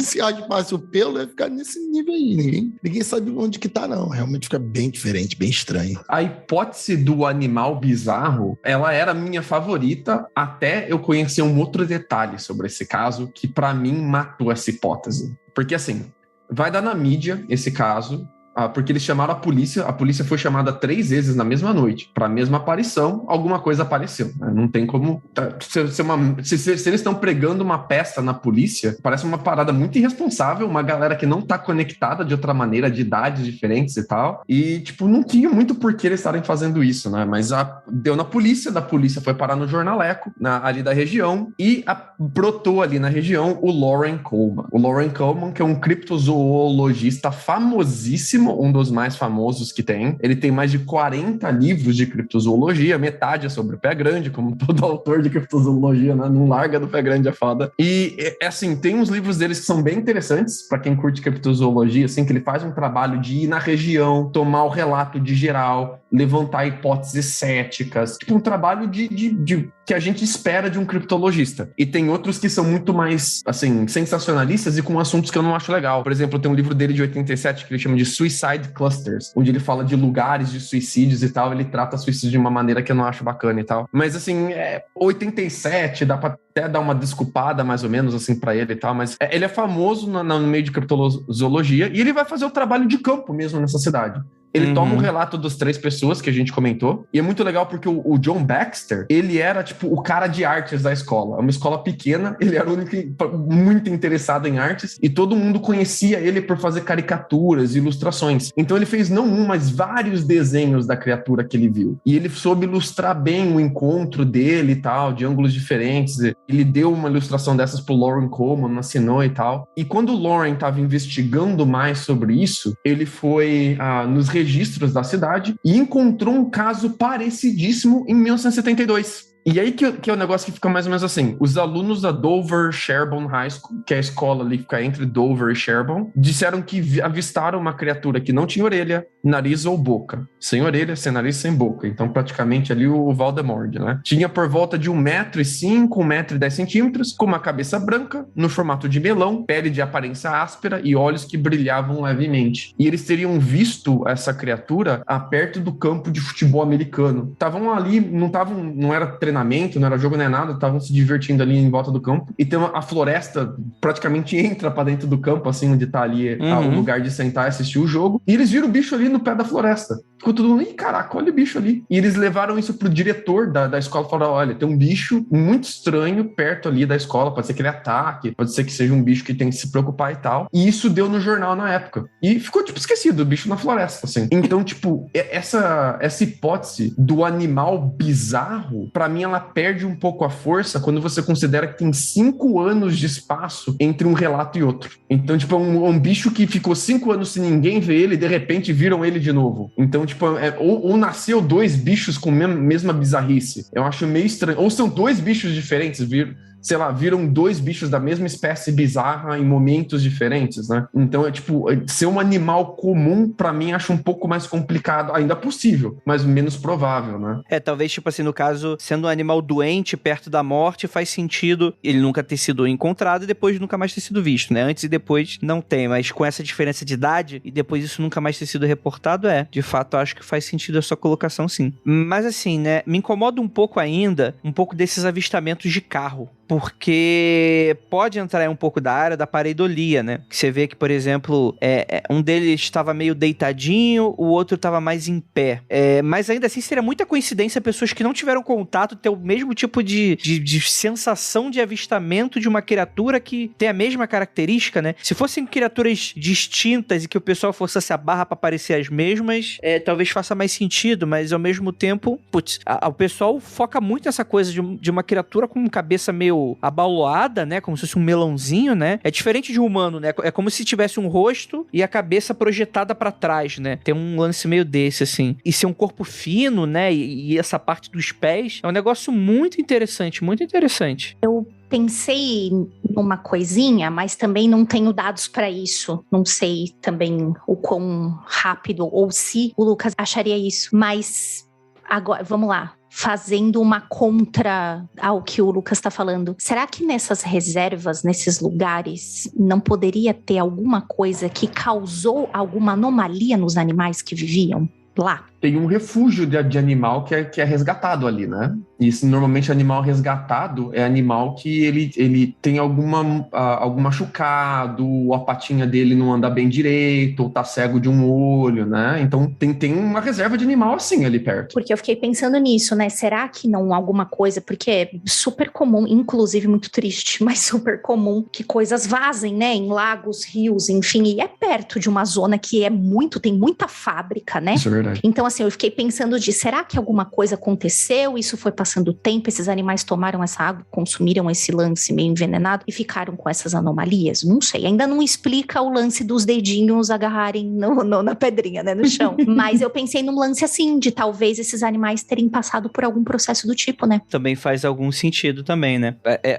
se raspasse o pelo, ia ficar nesse nível aí. Ninguém sabe onde que tá, não. Realmente fica bem diferente, bem estranho. A hipótese do animal bizarro, ela era a minha favorita, até eu conhecer um outro detalhe sobre esse caso, que pra mim matou essa hipótese. Porque assim, vai dar na mídia esse caso, porque eles chamaram a polícia foi chamada 3 vezes na mesma noite, para a mesma aparição, alguma coisa apareceu, né? Não tem como... Se eles estão pregando uma peça na polícia, parece uma parada muito irresponsável, uma galera que não tá conectada de outra maneira, de idades diferentes e tal, e, tipo, não tinha muito por que eles estarem fazendo isso, né? Mas deu na polícia, da polícia foi parar no jornaleco, ali da região, e brotou ali na região o Loren Coleman. O Loren Coleman, que é um criptozoologista famosíssimo, um dos mais famosos que tem. Ele tem mais de 40 livros de criptozoologia, metade é sobre o pé grande, como todo autor de criptozoologia, né? Não larga do pé grande, é foda. E, assim, tem uns livros deles que são bem interessantes para quem curte criptozoologia, assim, que ele faz um trabalho de ir na região, tomar o relato de geral, levantar hipóteses céticas, tipo um trabalho de que a gente espera de um criptologista. E tem outros que são muito mais, assim, sensacionalistas e com assuntos que eu não acho legal. Por exemplo, tem um livro dele de 87 que ele chama de Suicide Clusters, onde ele fala de lugares de suicídios e tal, ele trata suicídio de uma maneira que eu não acho bacana e tal. Mas, assim, 87, dá pra até dar uma desculpada, mais ou menos, assim, pra ele e tal, mas ele é famoso no meio de criptozoologia e ele vai fazer o trabalho de campo mesmo nessa cidade. Ele toma o relato das 3 pessoas que a gente comentou. E é muito legal porque o John Baxter, ele era, tipo, o cara de artes da escola. É uma escola pequena, ele era o único muito interessado em artes. E todo mundo conhecia ele por fazer caricaturas, ilustrações. Então ele fez não um, mas vários desenhos da criatura que ele viu. E ele soube ilustrar bem o encontro dele e tal, de ângulos diferentes. Ele deu uma ilustração dessas pro Loren Coleman, assinou e tal. E quando o Loren estava investigando mais sobre isso, ele foi nos registros da cidade e encontrou um caso parecidíssimo em 1972. E aí que é o negócio que fica mais ou menos assim. Os alunos da Dover Sherborne High School, que é a escola ali que fica entre Dover e Sherborne, disseram que avistaram uma criatura que não tinha orelha, nariz ou boca. Sem orelha, sem nariz, sem boca. Então, praticamente ali o Voldemort, né? Tinha por volta de 1,05 m, 1,10 m, com uma cabeça branca, no formato de melão, pele de aparência áspera e olhos que brilhavam levemente. E eles teriam visto essa criatura perto do campo de futebol americano. Estavam ali, não era treinamento treinamento, não era jogo nem nada, estavam se divertindo ali em volta do campo. E tem a floresta praticamente entra pra dentro do campo, assim, onde tá ali o lugar de sentar e assistir o jogo. E eles viram o bicho ali no pé da floresta. Ficou todo mundo, ih, caraca, olha o bicho ali. E eles levaram isso pro diretor da escola e falaram, olha, tem um bicho muito estranho perto ali da escola, pode ser que ele ataque, pode ser que seja um bicho que tem que se preocupar e tal. E isso deu no jornal na época. E ficou, tipo, esquecido, o bicho na floresta, assim. Então, tipo, essa hipótese do animal bizarro, pra mim, ela perde um pouco a força quando você considera que tem 5 anos de espaço entre um relato e outro. Então, tipo, é um bicho que ficou 5 anos sem ninguém ver ele e de repente viram ele de novo. Então, tipo, ou nasceu 2 bichos com a mesma bizarrice. Eu acho meio estranho. Ou são 2 bichos diferentes, viram 2 bichos da mesma espécie bizarra em momentos diferentes, né? Então, ser um animal comum, pra mim, acho um pouco mais complicado. Ainda possível, mas menos provável, né? Talvez, tipo assim, no caso, sendo um animal doente, perto da morte, faz sentido ele nunca ter sido encontrado e depois nunca mais ter sido visto, né? Antes e depois não tem, mas com essa diferença de idade e depois isso nunca mais ter sido reportado, de fato, acho que faz sentido a sua colocação, sim. Mas assim, né, me incomoda um pouco ainda, desses avistamentos de carro. Porque pode entrar um pouco da área da pareidolia, né? Que você vê que, por exemplo, um deles estava meio deitadinho, o outro estava mais em pé. Mas ainda assim seria muita coincidência pessoas que não tiveram contato ter o mesmo tipo de sensação de avistamento de uma criatura que tem a mesma característica, né? Se fossem criaturas distintas e que o pessoal forçasse a barra para parecer as mesmas, talvez faça mais sentido, mas ao mesmo tempo, o pessoal foca muito nessa coisa de uma criatura com cabeça meio abaloada, né? Como se fosse um melãozinho, né? É diferente de um humano, né? É como se tivesse um rosto e a cabeça projetada pra trás, né? Tem um lance meio desse, assim. E ser um corpo fino, né? E essa parte dos pés é um negócio muito interessante, muito interessante. Eu pensei numa coisinha, mas também não tenho dados para isso. Não sei também o quão rápido ou se o Lucas acharia isso. Mas agora, vamos lá. Fazendo uma contra ao que o Lucas está falando. Será que nessas reservas, nesses lugares, não poderia ter alguma coisa que causou alguma anomalia nos animais que viviam lá? Tem um refúgio de animal que é resgatado ali, né? E normalmente animal resgatado é animal que ele tem algum machucado, a patinha dele não anda bem direito, ou tá cego de um olho, né? Então tem uma reserva de animal assim ali perto. Porque eu fiquei pensando nisso, né? Será que não alguma coisa, porque é super comum, inclusive muito triste, mas super comum que coisas vazem, né? Em lagos, rios, enfim, e é perto de uma zona que tem muita fábrica, né? Isso é verdade. Então, assim, eu fiquei pensando será que alguma coisa aconteceu? Isso foi passando o tempo, esses animais tomaram essa água, consumiram esse lance meio envenenado e ficaram com essas anomalias? Não sei, ainda não explica o lance dos dedinhos agarrarem na pedrinha, né, no chão. Mas eu pensei num lance assim, de talvez esses animais terem passado por algum processo do tipo, né? Também faz algum sentido também, né?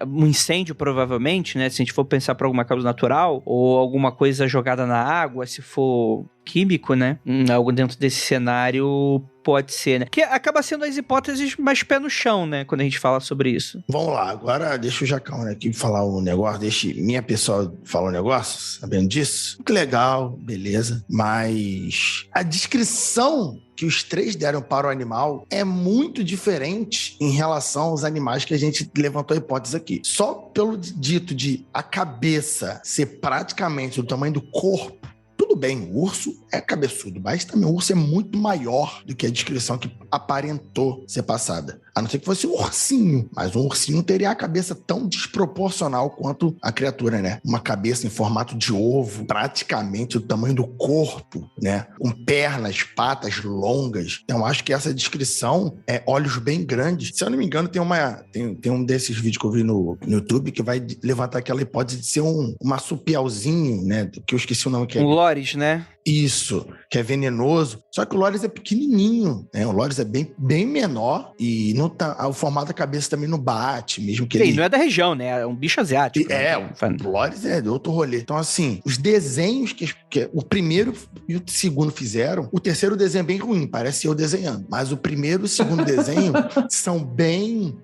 Um incêndio, provavelmente, né, se a gente for pensar por alguma causa natural, ou alguma coisa jogada na água, se for químico, né? Algo dentro desse cenário pode ser, né? Que acaba sendo as hipóteses mais pé no chão, né? Quando a gente fala sobre isso. Vamos lá, agora deixa o Jacão aqui falar um negócio, deixa minha pessoa falar um negócio, sabendo disso. Que legal, beleza. Mas a descrição que os 3 deram para o animal é muito diferente em relação aos animais que a gente levantou a hipótese aqui. Só pelo dito de a cabeça ser praticamente do tamanho do corpo, tudo bem, o urso é cabeçudo, mas também o urso é muito maior do que a descrição que aparentou ser passada. A não ser que fosse um ursinho, mas um ursinho teria a cabeça tão desproporcional quanto a criatura, né? Uma cabeça em formato de ovo, praticamente do tamanho do corpo, né? Com pernas, patas longas. Então, acho que essa descrição é olhos bem grandes. Se eu não me engano, tem um desses vídeos que eu vi no YouTube que vai levantar aquela hipótese de ser um marsupialzinho, né? Que eu esqueci o nome que é. Um loris, né? Isso, que é venenoso. Só que o loris é pequenininho, né? O loris é bem menor e não tá, o formato da cabeça também não bate, mesmo que ele... não é da região, né? É um bicho asiático. O loris é de outro rolê. Então, assim, os desenhos que o primeiro e o segundo fizeram, o terceiro desenho é bem ruim, parece eu desenhando. Mas o primeiro e o segundo desenho são bem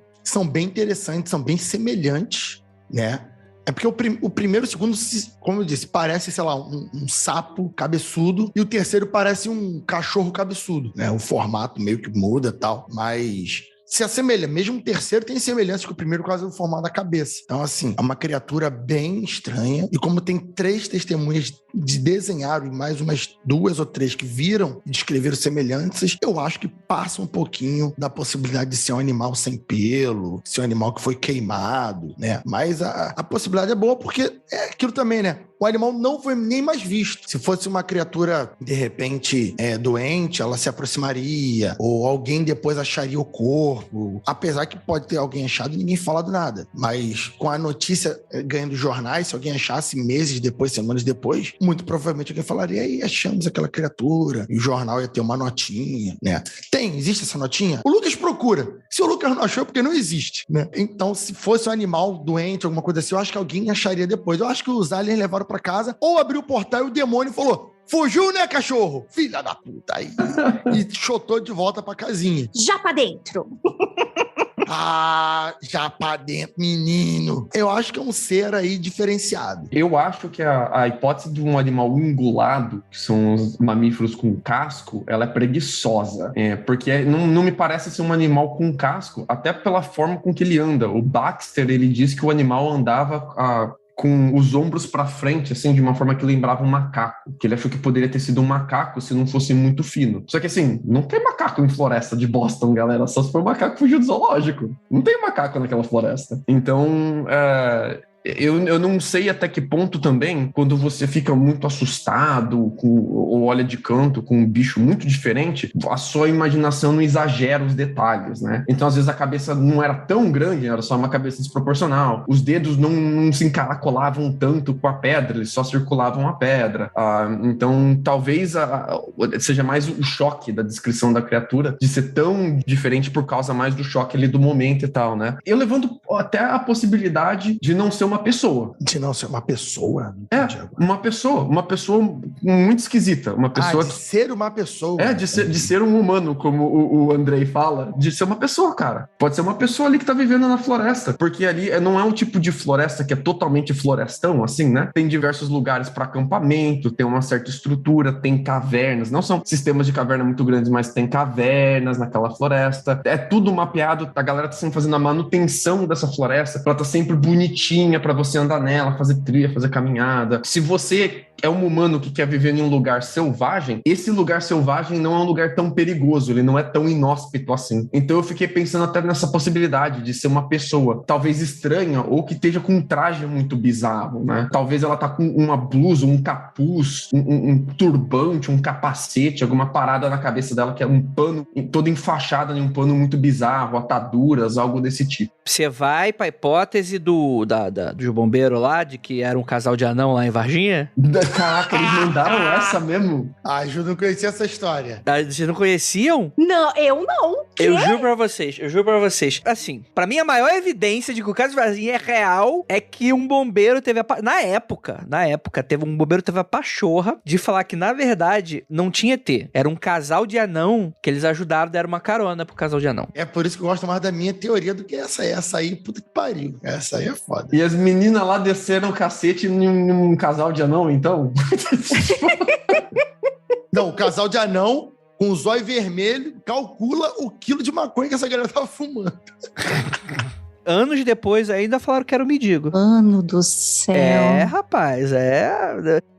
interessantes, são bem semelhantes, né? É porque o primeiro e o segundo, como eu disse, parece, sei lá, um sapo cabeçudo, e o terceiro parece um cachorro cabeçudo, né? O formato meio que muda e tal, mas se assemelha. Mesmo o terceiro tem semelhança com o primeiro por causa do formato da cabeça. Então, assim, é uma criatura bem estranha. E como tem 3 testemunhas de desenhar e mais umas 2 ou 3 que viram e descreveram semelhanças, eu acho que passa um pouquinho da possibilidade de ser um animal sem pelo, ser um animal que foi queimado, né? Mas a possibilidade é boa porque é aquilo também, né? O animal não foi nem mais visto. Se fosse uma criatura, de repente, doente, ela se aproximaria, ou alguém depois acharia o corpo. Apesar que pode ter alguém achado e ninguém falado nada. Mas com a notícia ganhando jornais, se alguém achasse meses depois, semanas depois, muito provavelmente alguém falaria, aí achamos aquela criatura, e o jornal ia ter uma notinha, né? Existe essa notinha? O Lucas procura. Se o Lucas não achou, é porque não existe, né? Então, se fosse um animal doente, alguma coisa assim, eu acho que alguém acharia depois. Eu acho que os aliens levaram pra casa, ou abriu o portal e o demônio falou: fugiu, né, cachorro? Filha da puta aí. E chotou de volta pra casinha. Já pra dentro. Já pra dentro, menino. Eu acho que é um ser aí diferenciado. Eu acho que a hipótese de um animal ungulado, que são os mamíferos com casco, ela é preguiçosa. Porque não me parece ser um animal com casco, até pela forma com que ele anda. O Baxter, ele diz que o animal andava com os ombros para frente, assim, de uma forma que lembrava um macaco. Que ele achou que poderia ter sido um macaco se não fosse muito fino. Só que, assim, não tem macaco em floresta de Boston, galera. Só se for um macaco fugiu do zoológico. Não tem macaco naquela floresta. Então, eu não sei até que ponto também, quando você fica muito assustado ou olha de canto com um bicho muito diferente, a sua imaginação não exagera os detalhes, né? Então, às vezes, a cabeça não era tão grande, era só uma cabeça desproporcional. Os dedos não se encaracolavam tanto com a pedra, eles só circulavam a pedra. Então, talvez seja mais o choque da descrição da criatura de ser tão diferente por causa mais do choque ali do momento e tal, né? Eu levanto até a possibilidade de não ser uma pessoa. De não ser uma pessoa? Uma pessoa muito esquisita. Uma pessoa de ser uma pessoa. De ser um humano, como o Andrei fala. De ser uma pessoa, cara. Pode ser uma pessoa ali que tá vivendo na floresta. Porque ali não é um tipo de floresta que é totalmente florestão, assim, né? Tem diversos lugares para acampamento, tem uma certa estrutura, tem cavernas. Não são sistemas de caverna muito grandes, mas tem cavernas naquela floresta. É tudo mapeado. A galera tá sempre fazendo a manutenção dessa floresta. Ela tá sempre bonitinha para você andar nela, fazer trilha, fazer caminhada. Se você é um humano que quer viver em um lugar selvagem, esse lugar selvagem não é um lugar tão perigoso, ele não é tão inóspito assim. Então eu fiquei pensando até nessa possibilidade de ser uma pessoa, talvez estranha, ou que esteja com um traje muito bizarro, né? Talvez ela tá com uma blusa, um capuz, um turbante, um capacete, alguma parada na cabeça dela que é um pano, todo enfaixado em um pano muito bizarro, ataduras, algo desse tipo. Você vai pra hipótese do bombeiro lá, de que era um casal de anão lá em Varginha? Caraca, eles mandaram essa mesmo? Eu não conhecia essa história. Vocês não conheciam? Não, eu não. Eu juro pra vocês. Assim, pra mim a maior evidência de que o caso de Varginha é real é que um bombeiro teve Na época, um bombeiro teve a pachorra de falar que, na verdade, não tinha ET. Era um casal de anão que eles ajudaram, deram uma carona pro casal de anão. É por isso que eu gosto mais da minha teoria do que essa. Essa aí, puta que pariu. Essa aí é foda. E as meninas lá desceram o cacete num casal de anão, então? Não, o casal de anão com o zóio vermelho calcula o quilo de maconha que essa galera tava fumando. Anos depois ainda falaram que era um mendigo. Mano do céu. Rapaz,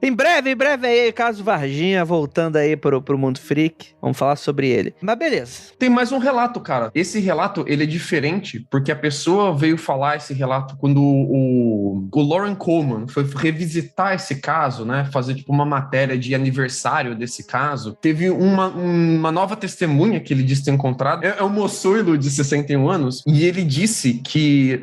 Em breve aí, caso Varginha, voltando aí pro Mundo Freak. Vamos falar sobre ele. Mas beleza. Tem mais um relato, cara. Esse relato, ele é diferente, porque a pessoa veio falar esse relato quando o Loren Coleman foi revisitar esse caso, né? Fazer, tipo, uma matéria de aniversário desse caso. Teve uma nova testemunha que ele disse ter encontrado. É um moçoilo de 61 anos. E ele disse que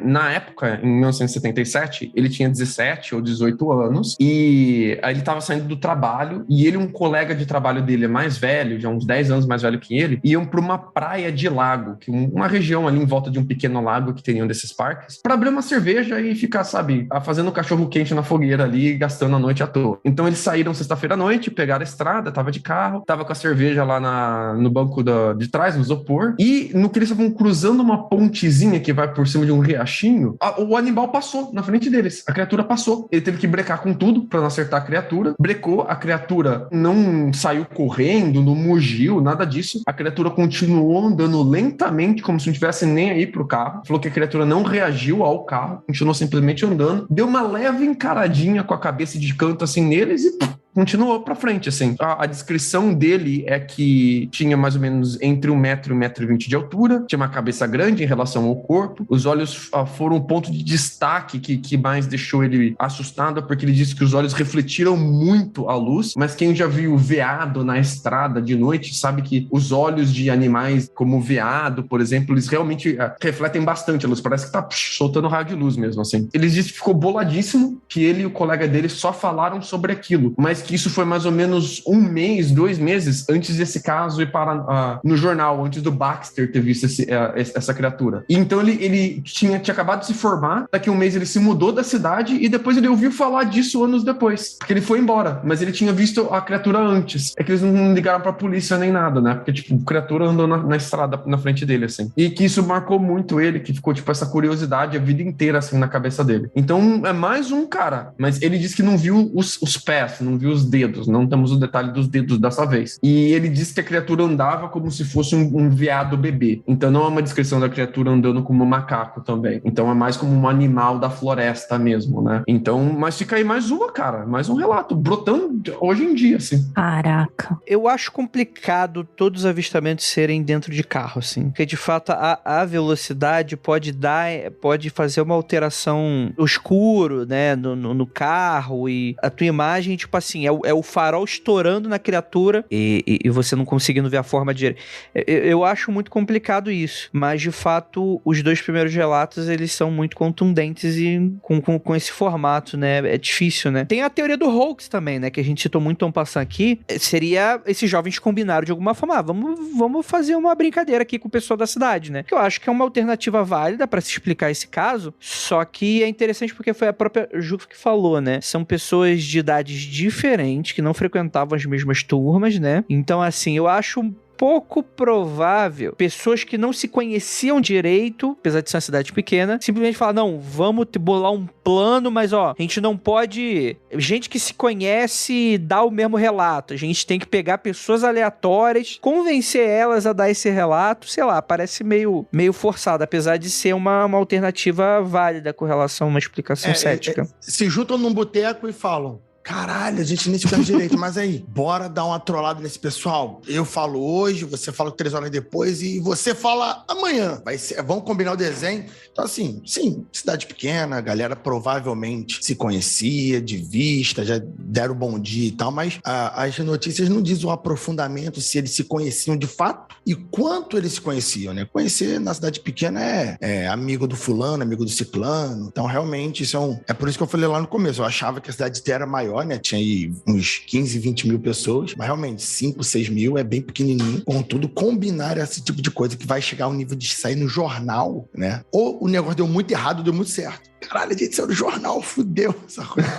na época, em 1977, ele tinha 17 ou 18 anos e aí ele estava saindo do trabalho e ele e um colega de trabalho dele mais velho, já uns 10 anos mais velho que ele, iam para uma praia de lago, uma região ali em volta de um pequeno lago que teriam desses parques, para abrir uma cerveja e ficar, sabe, fazendo cachorro quente na fogueira ali, gastando a noite à toa. Então eles saíram sexta-feira à noite, pegaram a estrada, tava de carro, tava com a cerveja lá no banco de trás, no isopor, e no que eles estavam cruzando uma pontezinha que vai por cima cima de um riachinho, o animal passou na frente deles. A criatura passou. Ele teve que brecar com tudo pra não acertar a criatura. Brecou, a criatura não saiu correndo, não mugiu, nada disso. A criatura continuou andando lentamente, como se não tivesse nem aí pro carro. Falou que a criatura não reagiu ao carro, continuou simplesmente andando. Deu uma leve encaradinha com a cabeça de canto assim neles e continuou pra frente, assim. A descrição dele é que tinha mais ou menos entre 1 metro e 1,20 m de altura, tinha uma cabeça grande em relação ao corpo, os olhos foram o ponto de destaque que mais deixou ele assustado, porque ele disse que os olhos refletiram muito a luz, mas quem já viu veado na estrada de noite sabe que os olhos de animais como o veado, por exemplo, eles realmente refletem bastante a luz, parece que tá soltando raio de luz mesmo, assim. Ele disse que ficou boladíssimo, que ele e o colega dele só falaram sobre aquilo, mas que isso foi mais ou menos 1 mês, 2 meses antes desse caso ir para no jornal, antes do Baxter ter visto essa criatura. E então ele tinha acabado de se formar, daqui a 1 mês ele se mudou da cidade e depois ele ouviu falar disso anos depois, porque ele foi embora, mas ele tinha visto a criatura antes. É que eles não ligaram pra polícia nem nada, né? Porque, tipo, a criatura andou na estrada na frente dele, assim. E que isso marcou muito ele, que ficou, tipo, essa curiosidade a vida inteira, assim, na cabeça dele. Então, é mais um cara, mas ele disse que não viu os pés, não viu os dedos, não temos o detalhe dos dedos dessa vez. E ele disse que a criatura andava como se fosse um veado bebê. Então não é uma descrição da criatura andando como um macaco também. Então é mais como um animal da floresta mesmo, né? Então, mas fica aí mais um relato, brotando hoje em dia, assim. Caraca. Eu acho complicado todos os avistamentos serem dentro de carro, assim. Porque, de fato, a velocidade pode fazer uma alteração no escuro, né? No carro, e a tua imagem, tipo assim, é o farol estourando na criatura e você não conseguindo ver a forma direita. Eu acho muito complicado isso, mas de fato os 2 primeiros relatos eles são muito contundentes e com esse formato, né? É difícil, né? Tem a teoria do hoax também, né? Que a gente citou muito passando aqui. Seria esses jovens combinaram de alguma forma, vamos fazer uma brincadeira aqui com o pessoal da cidade, né? Que eu acho que é uma alternativa válida pra se explicar esse caso, só que é interessante porque foi a própria Ju que falou, né? São pessoas de idades diferentes que não frequentavam as mesmas turmas, né? Então, assim, eu acho pouco provável pessoas que não se conheciam direito, apesar de ser uma cidade pequena, simplesmente falar, não, vamos bolar um plano, mas ó, a gente não pode... Gente que se conhece dá o mesmo relato, a gente tem que pegar pessoas aleatórias, convencer elas a dar esse relato, sei lá, parece meio forçado, apesar de ser uma alternativa válida com relação a uma explicação cética. Se juntam num boteco e falam, caralho, a gente nem se conhece direito, mas aí, bora dar uma trollada nesse pessoal. Eu falo hoje, você fala 3 horas depois e você fala amanhã. Vamos combinar o desenho. Então, assim, sim, cidade pequena, a galera provavelmente se conhecia de vista, já deram bom dia e tal, mas as notícias não dizem o aprofundamento, se eles se conheciam de fato e quanto eles se conheciam, né? Conhecer na cidade pequena é amigo do fulano, amigo do ciclano. Então, realmente, isso é por isso que eu falei lá no começo. Eu achava que a cidade era maior, né? Tinha aí uns 15, 20 mil pessoas, mas realmente 5, 6 mil é bem pequenininho. Contudo, combinar esse tipo de coisa que vai chegar ao nível de sair no jornal, né? Ou o negócio deu muito errado, deu muito certo. Caralho, a gente saiu no jornal, fudeu essa coisa.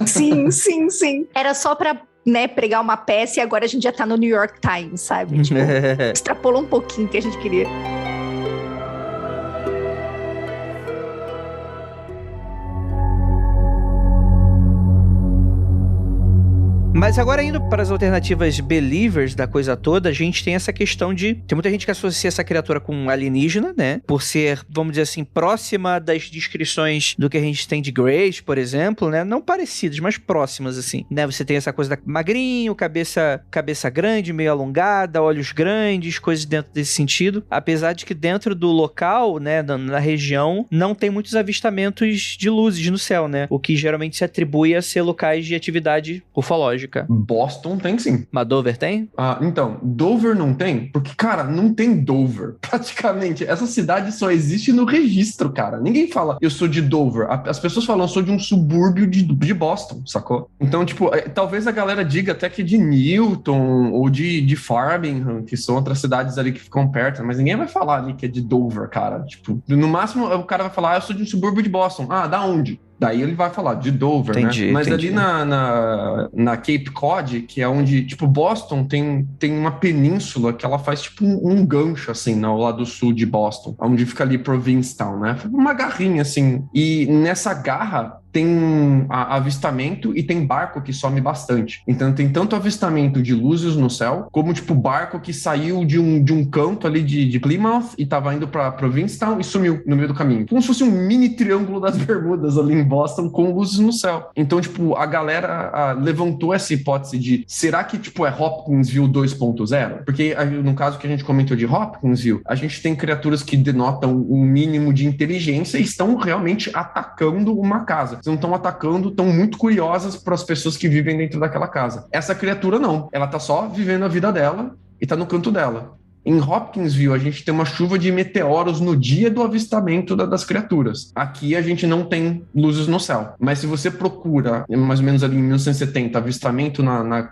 Sim. Era só pra, né, pregar uma peça e agora a gente já tá no New York Times, sabe? Tipo, extrapolou um pouquinho o que a gente queria. Mas agora, indo para as alternativas believers da coisa toda, a gente tem essa questão de... Tem muita gente que associa essa criatura com alienígena, né? Por ser, vamos dizer assim, próxima das descrições do que a gente tem de Grace, por exemplo, né? Não parecidas, mas próximas, assim, né? Você tem essa coisa da magrinho, cabeça grande, meio alongada, olhos grandes, coisas dentro desse sentido. Apesar de que dentro do local, né, na região, não tem muitos avistamentos de luzes no céu, né? O que geralmente se atribui a ser locais de atividade ufológica. Boston tem sim. Mas Dover tem? Então, Dover não tem, porque, cara, não tem Dover. Praticamente, essa cidade só existe no registro, cara. Ninguém fala, eu sou de Dover. As pessoas falam, eu sou de um subúrbio de Boston, sacou? Então, tipo, talvez a galera diga até que de Newton ou de Farmingham, que são outras cidades ali que ficam perto, mas ninguém vai falar ali que é de Dover, cara. Tipo, no máximo, o cara vai falar, eu sou de um subúrbio de Boston. Da onde? Daí ele vai falar de Dover, Entendi, né? Mas entendi. ali na Cape Cod, que é onde, tipo, Boston tem uma península que ela faz tipo um gancho, assim, ao lado sul de Boston, onde fica ali Provincetown, né? Uma garrinha, assim. E nessa garra tem avistamento e tem barco que some bastante. Então tem tanto avistamento de luzes no céu, como tipo barco que saiu de um canto ali de Plymouth e tava indo pra Provincetown e sumiu no meio do caminho. Como se fosse um mini triângulo das Bermudas ali em Boston com luzes no céu. Então, tipo, a galera levantou essa hipótese de será que, tipo, é Hopkinsville 2.0? Porque no caso que a gente comentou de Hopkinsville, a gente tem criaturas que denotam um mínimo de inteligência e estão realmente atacando uma casa. Não estão atacando, estão muito curiosas para as pessoas que vivem dentro daquela casa. Essa criatura não, ela tá só vivendo a vida dela e tá no canto dela. Em Hopkinsville, a gente tem uma chuva de meteoros no dia do avistamento das criaturas. Aqui a gente não tem luzes no céu. Mas se você procura, mais ou menos ali em 1970, avistamento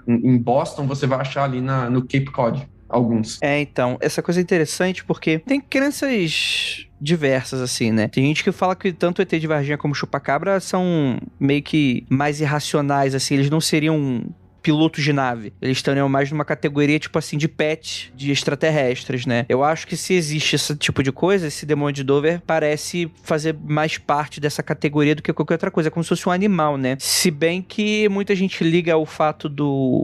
em Boston, você vai achar ali no Cape Cod. Alguns. Então, essa coisa é interessante porque tem crenças diversas, assim, né? Tem gente que fala que tanto o ET de Varginha como o Chupacabra são meio que mais irracionais, assim, eles não seriam pilotos de nave. Eles estariam mais numa categoria, tipo assim, de pet de extraterrestres, né? Eu acho que se existe esse tipo de coisa, esse demônio de Dover parece fazer mais parte dessa categoria do que qualquer outra coisa. É como se fosse um animal, né? Se bem que muita gente liga ao fato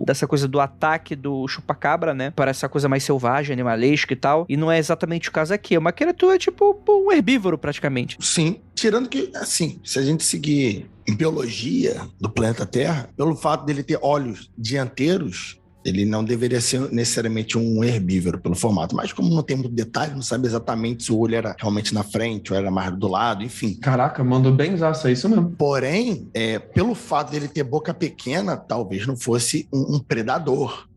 dessa coisa do ataque do chupacabra, né? Para essa coisa mais selvagem, animalesca e tal. E não é exatamente o caso aqui. É uma criatura, tipo, um herbívoro, praticamente. Sim. Tirando que, assim, se a gente seguir em biologia do planeta Terra, pelo fato dele ter olhos dianteiros, ele não deveria ser necessariamente um herbívoro pelo formato. Mas como não tem muito detalhe, não sabe exatamente se o olho era realmente na frente ou era mais do lado, enfim. Caraca, mandou bem zaço, é isso mesmo. Porém, pelo fato dele ter boca pequena, talvez não fosse um predador.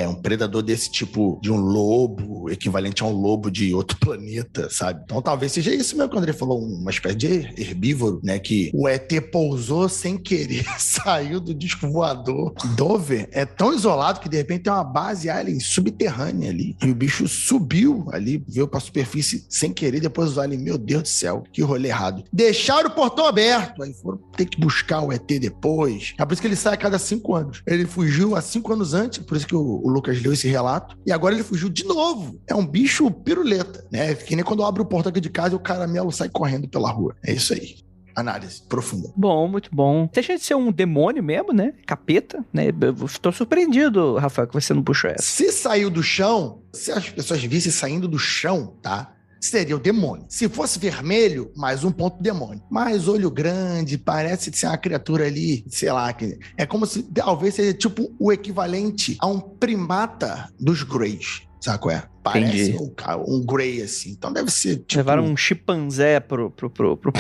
Um predador desse tipo de um lobo, equivalente a um lobo de outro planeta, sabe? Então talvez seja isso mesmo que o André falou, uma espécie de herbívoro, né? Que o ET pousou sem querer, saiu do disco voador. Dover é tão isolado que de repente tem uma base alien subterrânea ali. E o bicho subiu ali, veio pra superfície sem querer, depois os aliens, meu Deus do céu, que rolê errado. Deixaram o portão aberto, aí foram ter que buscar o ET depois. É por isso que ele sai a cada 5 anos. Ele fugiu há 5 anos antes, por isso que o Lucas leu esse relato, e agora ele fugiu de novo. É um bicho piruleta, né? Que nem quando abre o portão aqui de casa e o caramelo sai correndo pela rua. É isso aí. Análise profunda. Bom, muito bom. Deixa de ser um demônio mesmo, né? Capeta, né? Eu tô surpreendido, Rafael, que você não puxou essa. Se saiu do chão, se as pessoas vissem saindo do chão, tá? Seria o demônio. Se fosse vermelho, mais um ponto demônio. Mais olho grande, parece ser uma criatura ali, sei lá, é como se talvez seja tipo o equivalente a um primata dos Greys, sabe qual é? Parece um Grey, assim. Então deve ser tipo... Levaram um chimpanzé pro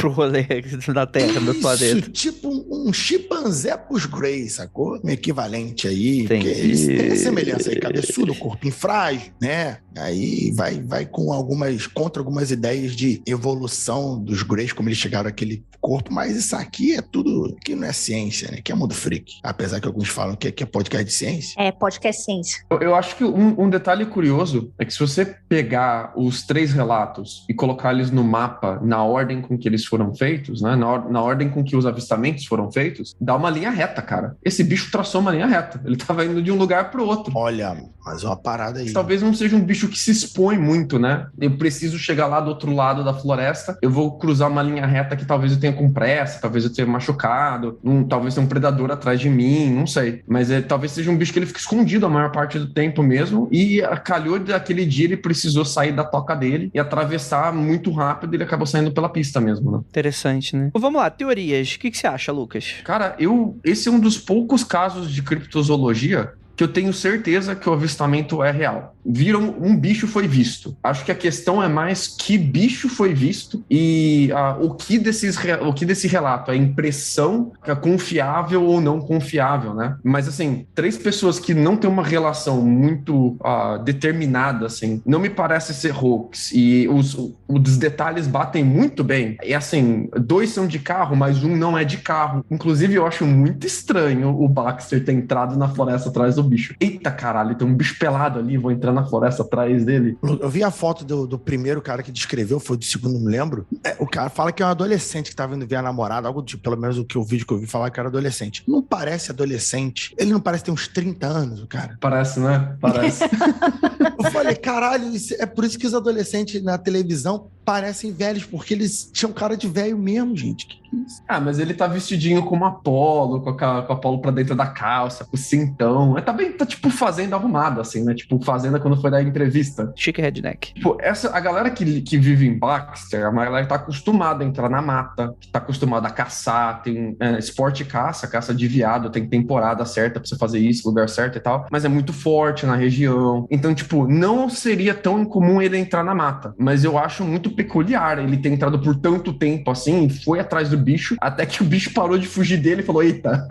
rolê da Terra, do planeta. Isso, tipo um chimpanzé pros Greys, sacou? Um equivalente aí. Entendi. Porque eles têm semelhança aí, cabeçudo, corpinho frágil, né? Aí vai contra algumas ideias de evolução dos Greys, como eles chegaram àquele corpo, mas isso aqui é tudo, que não é ciência, né? Que é mundo freak. Apesar que alguns falam que aqui é podcast de ciência. É, podcast ciência. Eu acho que um detalhe curioso é que se você pegar os 3 relatos e colocar eles no mapa, na ordem com que eles foram feitos, né? Na ordem com que os avistamentos foram feitos, dá uma linha reta, cara. Esse bicho traçou uma linha reta. Ele tava indo de um lugar pro outro. Olha, mas uma parada aí. Talvez não seja um bicho que se expõe muito, né? Eu preciso chegar lá do outro lado da floresta, eu vou cruzar uma linha reta que talvez eu tenha com pressa, talvez eu tenha machucado, talvez tenha um predador atrás de mim, não sei. Mas talvez seja um bicho que ele fica escondido a maior parte do tempo mesmo, e calhou daquele dia ele precisou sair da toca dele e atravessar muito rápido, e ele acabou saindo pela pista mesmo, né? Interessante, né? Vamos lá, teorias. O que você acha, Lucas? Cara, esse é um dos poucos casos de criptozoologia que eu tenho certeza que o avistamento é real. Um bicho foi visto. Acho que a questão é mais que bicho foi visto e o que desse relato, a impressão que é confiável ou não confiável, né? Mas, assim, 3 pessoas que não têm uma relação muito determinada, assim, não me parece ser hoax. E os detalhes batem muito bem. E, assim, 2 são de carro, mas um não é de carro. Inclusive, eu acho muito estranho o Baxter ter entrado na floresta atrás do bicho. Eita caralho, tem um bicho pelado ali, vou entrar na floresta atrás dele. Eu vi a foto do primeiro cara que descreveu, foi do segundo, não me lembro. O cara fala que é um adolescente que tava indo ver a namorada, algo tipo, pelo menos o vídeo que eu vi falar que era adolescente. Não parece adolescente. Ele não parece ter uns 30 anos, o cara. Parece, né? Parece. Eu falei, caralho, é por isso que os adolescentes na televisão parecem velhos, porque eles tinham cara de velho mesmo, gente. Que é isso? Mas ele tá vestidinho com uma polo, com a polo pra dentro da calça, com o cintão. Tá tipo fazenda arrumada, assim, né? Tipo fazenda quando foi dar entrevista. Chique redneck. Tipo, a galera que vive em Baxter, a galera que tá acostumada a entrar na mata, que tá acostumada a caçar, tem esporte caça de veado, tem temporada certa pra você fazer isso, lugar certo e tal, mas é muito forte na região. Então, tipo, não seria tão incomum ele entrar na mata, mas eu acho muito peculiar ele ter entrado por tanto tempo assim, e foi atrás do bicho, até que o bicho parou de fugir dele e falou, eita,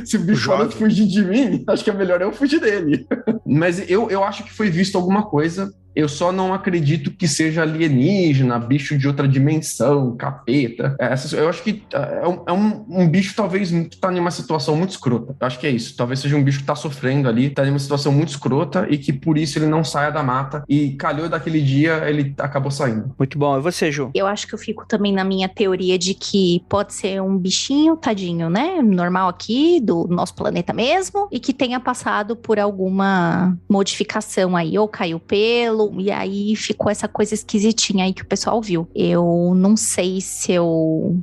se o bicho parou de fugir de mim, acho que é melhor eu fugir dele. Mas eu acho que foi visto alguma coisa. Eu só não acredito que seja alienígena, bicho de outra dimensão, capeta. Eu acho que é um bicho, talvez, que tá em uma situação muito escrota. Eu acho que é isso. Talvez seja um bicho que tá sofrendo ali, tá em uma situação muito escrota e que por isso ele não saia da mata. E calhou daquele dia, ele acabou saindo. Muito bom. E você, Ju? Eu acho que eu fico também na minha teoria de que pode ser um bichinho, tadinho, né? Normal aqui, do nosso planeta mesmo, e que tenha passado por alguma modificação aí, ou caiu pelo, e aí ficou essa coisa esquisitinha aí que o pessoal viu. Eu não sei se eu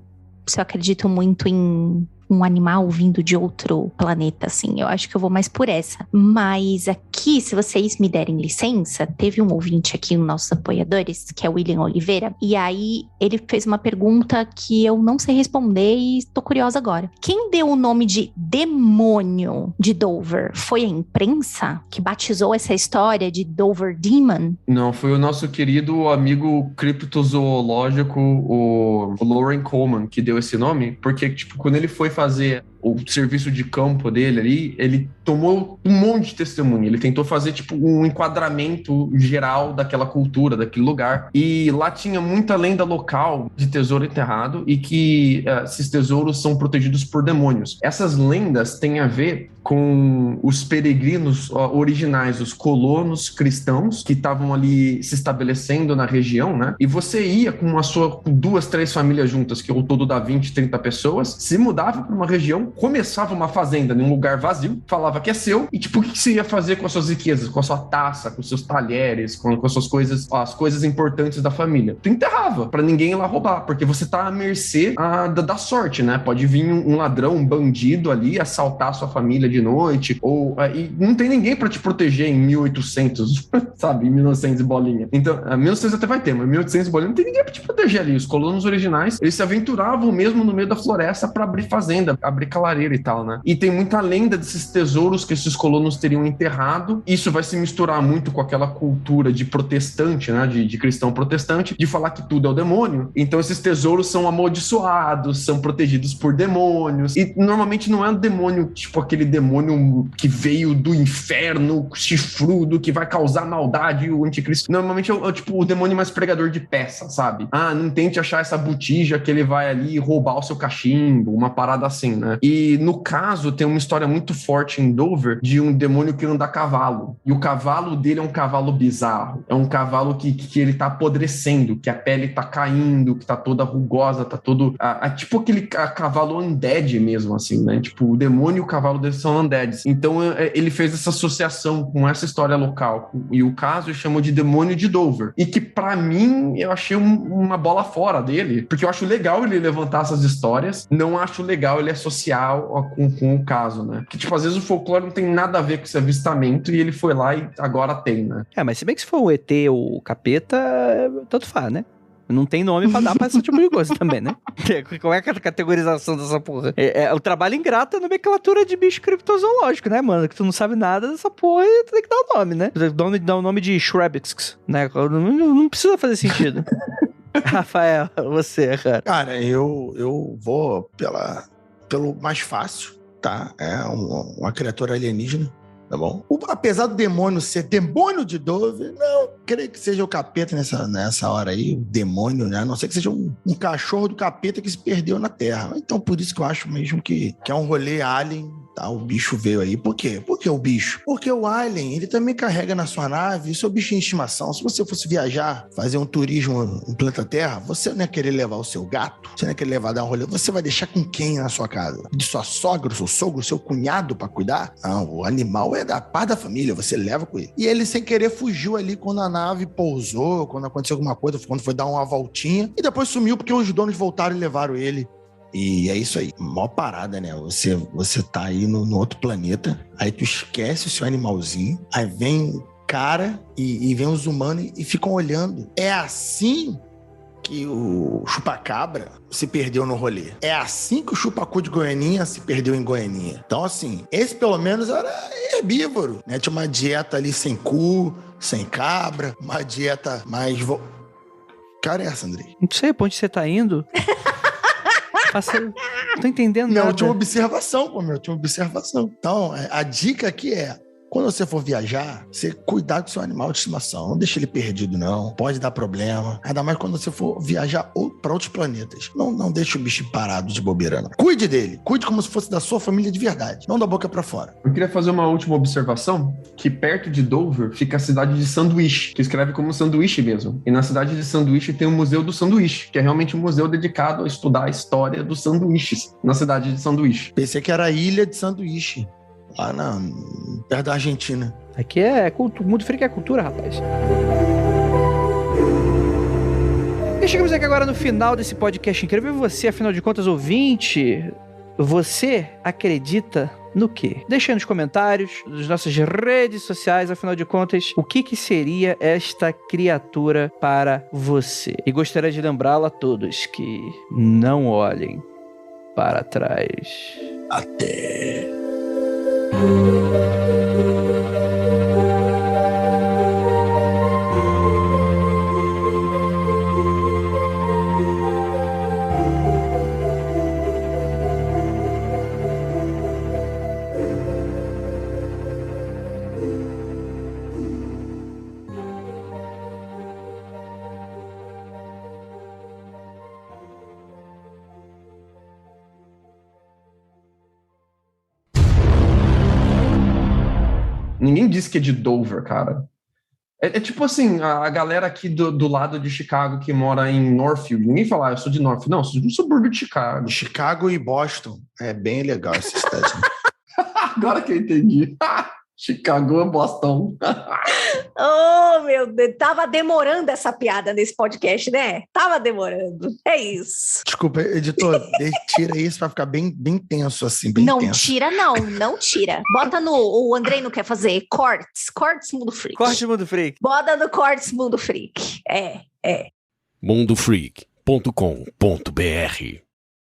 acredito muito em um animal vindo de outro planeta, assim. Eu acho que eu vou mais por essa. Mas aqui, se vocês me derem licença, teve um ouvinte aqui, um dos nossos apoiadores, que é o William Oliveira, e aí ele fez uma pergunta que eu não sei responder e tô curiosa agora. Quem deu o nome de demônio de Dover? Foi a imprensa que batizou essa história de Dover Demon? Não, foi o nosso querido amigo criptozoológico, o Loren Coleman, que deu esse nome, porque, tipo, quando ele foi fazer o serviço de campo dele ali, ele tomou um monte de testemunha, ele tentou fazer tipo um enquadramento geral daquela cultura, daquele lugar, e lá tinha muita lenda local de tesouro enterrado e que esses tesouros são protegidos por demônios. Essas lendas têm a ver com os peregrinos originais, os colonos cristãos que estavam ali se estabelecendo na região, né? E você ia com 2, 3 famílias juntas, que ao todo dá 20, 30 pessoas, se mudava para uma região, começava uma fazenda num lugar vazio, falava que é seu, e tipo, o que você ia fazer com as suas riquezas, com a sua taça, com os seus talheres, com as suas coisas, as coisas importantes da família? Tu enterrava, para ninguém ir lá roubar, porque você tá à mercê da sorte, né? Pode vir um ladrão, um bandido ali, assaltar a sua família de noite, e não tem ninguém para te proteger em 1800, sabe? Em 1900 e bolinha. Então, 1900 até vai ter, mas 1800 e bolinha não tem ninguém para te proteger ali. Os colonos originais, eles se aventuravam mesmo no meio da floresta para abrir fazenda, abrir calareira e tal, né? E tem muita lenda desses tesouros que esses colonos teriam enterrado. Isso vai se misturar muito com aquela cultura de protestante, né? De cristão protestante, de falar que tudo é o demônio. Então esses tesouros são amaldiçoados, são protegidos por demônios. E normalmente não é um demônio, tipo aquele demônio que veio do inferno, chifrudo, que vai causar maldade, o anticristo. Normalmente é tipo o demônio mais pregador de peça, sabe? Não tente achar essa botija que ele vai ali roubar o seu cachimbo, uma parada assim, né? E no caso, tem uma história muito forte em Dover de um demônio que anda a cavalo. E o cavalo dele é um cavalo bizarro. É um cavalo que ele tá apodrecendo, que a pele tá caindo, que tá toda rugosa, tá todo... tipo aquele cavalo undead mesmo, assim, né? Tipo, o demônio e o cavalo dele são undeads. Então, ele fez essa associação com essa história local. E o caso ele chamou de demônio de Dover. E que, pra mim, eu achei uma bola fora dele, porque eu acho legal ele levantar essas histórias, não acho legal ele associar com o caso, né? Que, tipo, às vezes o folclore não tem nada a ver com esse avistamento e ele foi lá e agora tem, né? Mas se bem que se for o ET ou o capeta, tanto faz, né? Não tem nome pra dar pra esse tipo de coisa também, né? Qual é a categorização dessa porra? O trabalho ingrato é nomenclatura de bicho criptozoológico, né, mano? Que tu não sabe nada dessa porra e tu tem que dar o nome, né? Dá o nome de Shrebix, né? Não precisa fazer sentido. Rafael, você, cara. Cara, eu vou pelo mais fácil, tá? É uma criatura alienígena, tá bom? Apesar do demônio ser demônio de Dover, não, creio que seja o capeta nessa hora aí, o demônio, né? A não ser que seja um cachorro do capeta que se perdeu na Terra. Então, por isso que eu acho mesmo que é um rolê alien Tá, o bicho veio aí. Por quê? Por que o bicho? Porque o alien, ele também carrega na sua nave o seu bichinho de estimação. Se você fosse viajar, fazer um turismo no planeta Terra, você não ia querer levar o seu gato, você não ia querer levar dar um rolê, você vai deixar com quem na sua casa? De sua sogra, seu sogro, seu cunhado pra cuidar? Não, o animal é da parte da família, você leva com ele. E ele sem querer fugiu ali quando a nave pousou, quando aconteceu alguma coisa, quando foi dar uma voltinha, e depois sumiu porque os donos voltaram e levaram ele. E é isso aí, mó parada, né? Você tá aí no outro planeta, aí tu esquece o seu animalzinho, aí vem cara e vem os humanos e ficam olhando. É assim que o chupacabra se perdeu no rolê. É assim que o chupacu de Goianinha se perdeu em Goianinha. Então, assim, esse pelo menos era herbívoro, né? Tinha uma dieta ali sem cu, sem cabra, uma dieta mais... Cara, é essa, Andrei? Não sei pra onde você tá indo. Não tô entendendo nada. Não, tinha uma observação, pô, tinha uma observação. Então, a dica aqui é, quando você for viajar, você cuidar do seu animal de estimação. Não deixa ele perdido, não. Pode dar problema. Ainda mais quando você for viajar para outros planetas. Não deixe o bicho parado de bobeira, não. Cuide dele. Cuide como se fosse da sua família de verdade. Não da boca pra fora. Eu queria fazer uma última observação, que perto de Dover fica a cidade de Sanduíche, que escreve como sanduíche mesmo. E na cidade de Sanduíche tem o Museu do Sanduíche, que é realmente um museu dedicado a estudar a história dos sanduíches na cidade de Sanduíche. Pensei que era a ilha de Sanduíche. Lá perto da Argentina. Aqui é cultura, Mundo Freak é cultura, rapaz. E chegamos aqui agora no final desse podcast incrível. E você, afinal de contas, ouvinte, você acredita no quê? Deixa aí nos comentários, nas nossas redes sociais, afinal de contas, o que seria esta criatura para você? E gostaria de lembrá-la a todos que não olhem para trás. Até... Ninguém disse que é de Dover, cara. É tipo assim, a galera aqui do lado de Chicago que mora em Northfield. Ninguém fala, eu sou de Northfield. Não, eu sou de um subúrbio de Chicago. Chicago e Boston. É bem legal essa cidade. Agora que eu entendi. Chicago é Boston. Oh, meu Deus. Tava demorando essa piada nesse podcast, né? Tava demorando. É isso. Desculpa, editor. Tira isso pra ficar bem tenso, assim. Bem não tenso. Tira, não tira. Bota no... O Andrei não quer fazer Cortes Mundo Freak. Cortes Mundo Freak. Bota no Cortes Mundo Freak. É. mundofreak.com.br